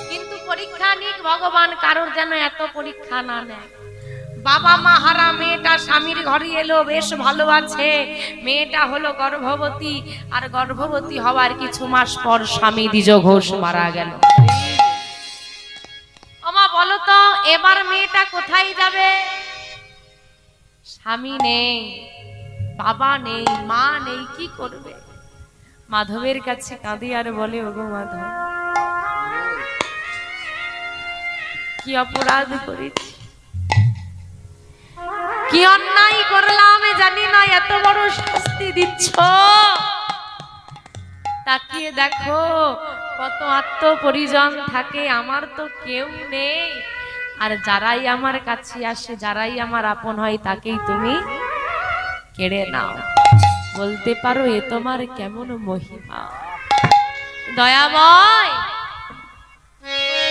কিন্তু পরীক্ষা নিক ভগবান, কারোর যেন এত পরীক্ষা না নেয়। বাবা মা হারা মেয়েটা স্বামীর ঘরে এলো, বেশ ভালো আছে, মেয়েটা হলো গর্ভবতী, আর গর্ভবতী হওয়ার কিছু মাস পর স্বামী দ্বিজ ঘোষ মারা গেল। ওমা বলো তো এবার মেয়েটা কোথায় যাবে? স্বামী নেই, বাবা নেই, মা নেই, কি করবে? মাধবের কাছে কাঁদে আর বলে, ওগো মাধব, কি অপরাধ করেছি, কি অন্যায় করলাম জানি না, এত বড় শাস্তি দিচ্ছ। তাকিয়ে দেখো কত আত্মপরিজন থাকে, আমার তো কেউ নেই, আর যারাই আমার কাছে আসে, যারাই আমার আপন হয়, তাকেই তুমি কেড়ে নাও। বলতে পারো এ তোমার কেমন মহিমা? দয়াময়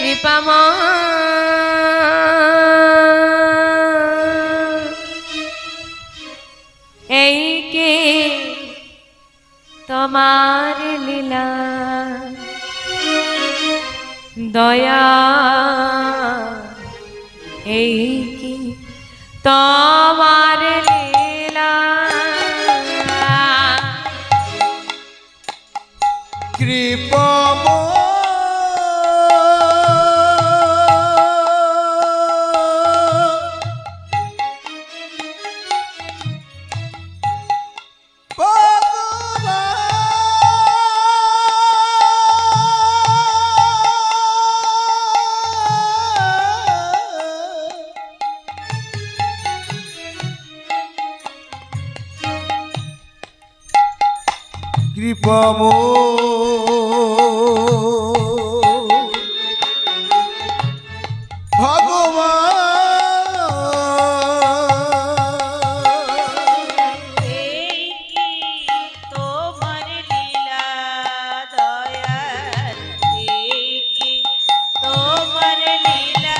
কৃপাময়, এই কে তোমার লীলা, দয়া এই কি তোমার লীলা। কৃপাময় এই কি তোমার লীলা দয়াল, এই কি তোমার লীলা।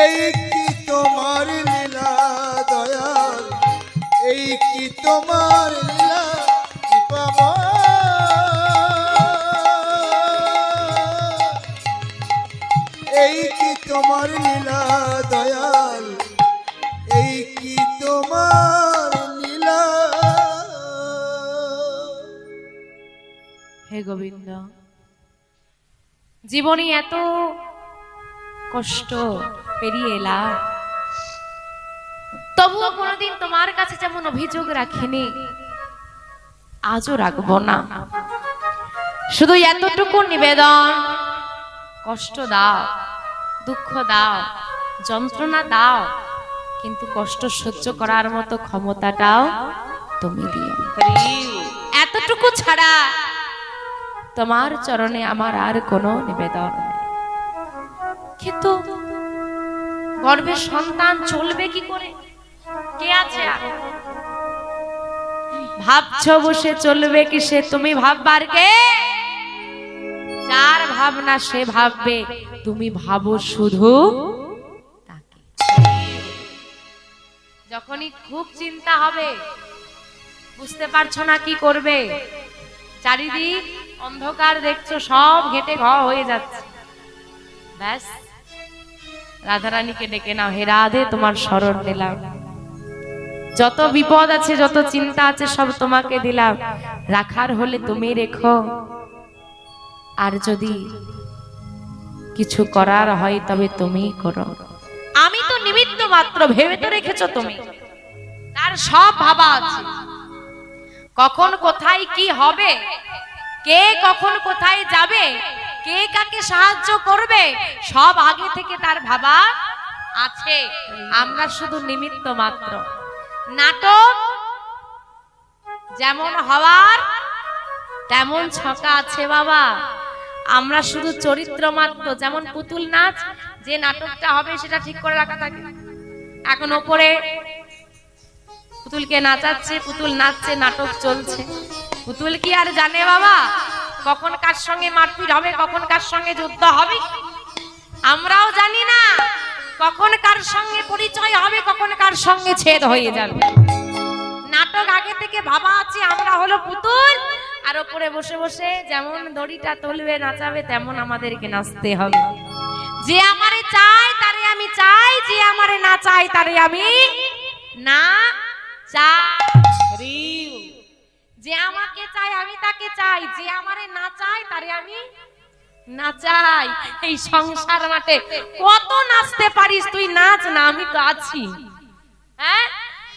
এই কি তোমার লীলা দয়াল, এই কি তোমার লীলা কৃপাময়। এই কি তোমার লীলা দয়াল, এই কি তোমার লীলা। হে গোবিন্দ, জীবনে এত কষ্ট পেরিয়ে এলাম, তবুও কোনোদিন তোমার কাছে যেমন অভিযোগ রাখিনি, আজও রাখবো না। শুধু এতটুকু নিবেদন, কষ্ট দাও, দুঃখ দাও, যন্ত্রণা দাও, কিন্তু কষ্ট সহ্য করার মতো ক্ষমতাটাও তুমি দিও। এতটুকু ছাড়া তোমার চরণে আমার আর কোনো নিবেদন নেই। কিন্তু গর্ভে সন্তান চলবে কি করে? কে আছে আর? ভাবছো বসে চলবে কি সে তুমি ভাববার কে? যার ভাবনা সে ভাববে, তুমি ভাবো শুধু তাকে। যখনই খুব চিন্তা হবে, বুঝতে পারছো না কি করবে, চারিদিক অন্ধকার দেখছো, সব ঘেটে ঘ হয়ে যাচ্ছে, ব্যাস রাধারানীকে ডেকে নাও, হে রাধে তোমার শরণ নিলাম, যত বিপদ আছে যত চিন্তা আছে সব তোমাকে দিলাম, রাখার হলে তুমি রেখো, আর যদি কিছু করার হয় তবে তুমি করো, আমি তো নিমিত্ত মাত্র, ভেবে তো রেখেছো তুমি, তার সব ভাবা আছে, কখন কোথায় কি হবে, কে কখন কোথায় যাবে, কে কাকে সাহায্য করবে, সব আগে থেকে তার ভাবা আছে, আমরা শুধু নিমিত্ত মাত্র। নাটক যেমন হওয়ার তেমন ছকা আছে বাবা, আমরা শুধু চরিত্র মাত্র। যেমন পুতুল নাচ, যে নাটকটা হবে সেটা ঠিক করে রাখা থাকে, এখন ওপরে পুতুলকে নাচাচ্ছে, পুতুল নাচছে, নাটক চলছে, পুতুল কি আর জানে বাবা কখন কার সঙ্গে মারপিট হবে, কখন কার সঙ্গে যুদ্ধ হবে? আমরাও জানি না কখন কার সঙ্গে পরিচয় হবে, কখন কার সঙ্গে ছেদ হয়ে যাবে। নাটক আগে থেকে ভাবা আছে, আমরা হলো পুতুল, আর ওপরে বসে বসে যেমন দড়িটা তুলবে নাচাবে তেমন আমাদেরকে নাচতে হবে। যে আমারে চাই তারে আমি চাই, যে আমারে না চাই তারে আমি না চাই। যে আমাকে চাই আমি তাকে চাই, যে আমারে না চাই তারে আমি না চাই। এই সংসার মাঠে কত নাচতে পারিস তুই, নাচ না, আমি তো আছি। হ্যাঁ,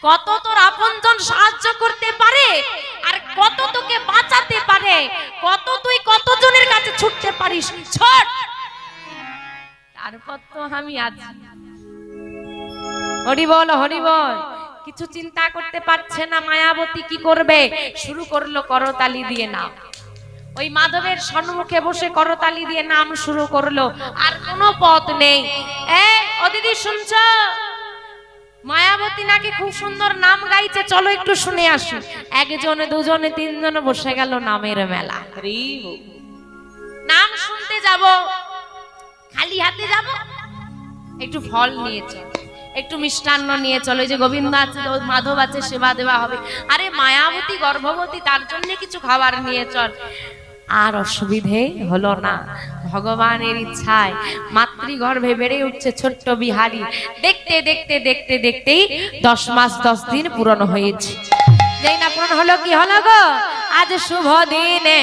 কত তোর আপনজন সাহায্য করতে পারে, আর কত তোকে বাঁচাতে পারে, কত তুই কতজনের কাছে ছুটতে পারিস, ছোট, তারপর তো আমি আছি। হরি বল, হরি বল। কিছু চিন্তা করতে পারছে না মায়াবতী, কি করবে? শুরু করলো করতালি দিয়ে নাম, ওই মাধবের সম্মুখে বসে করতালি দিয়ে নাম শুরু করলো, আর কোনো পথ নেই। এই ও দিদি শুনছো, মায়াবতী নাকি খুব সুন্দর নাম গাইছে, চলো একটু শুনে আসি। একজনে দুজনে তিনজনে বসে গেল নামের মেলা। নাম শুনতে যাব, খালি হাতে যাব? একটু ফল নিয়ে চল, একটু মিষ্টান্ন নিয়ে চলো, যে গোবিন্দ আছে মাধব আছে সেবা দেওয়া হবে। আরে মায়াবতী গর্ভবতী, তার জন্য কিছু খাবার নিয়ে চল। আর অসুবিধে হলো না, ভগবানের ইচ্ছায় মাতৃগর্ভে বেড়ে উঠছে ছোট্ট বিহারী। দেখতে দেখতে দেখতে দেখতেই 10 মাস 10 দিন পূরণ হয়েছে। যেই না পূরণ হলো, কি হলো গো? আজ শুভ দিনে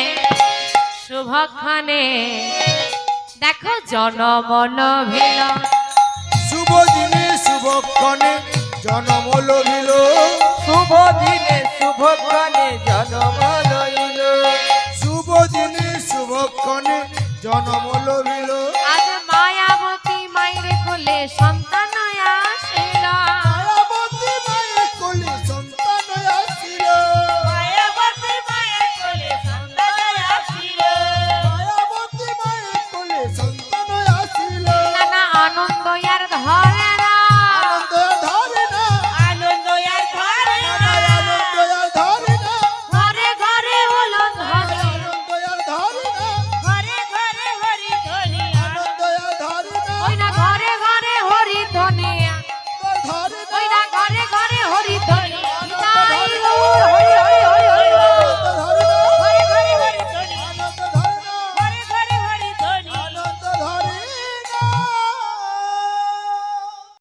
শুভক্ষণে দেখো জনম লভিল, শুভ দিনে শুভক্ষণে জনম লভিল, শুভ দিনে শুভক্ষণে জনম লইল, শুভ দিনে শুভক্ষণে জনম লভিল। আজ মায়াবতী মায়ের কোলে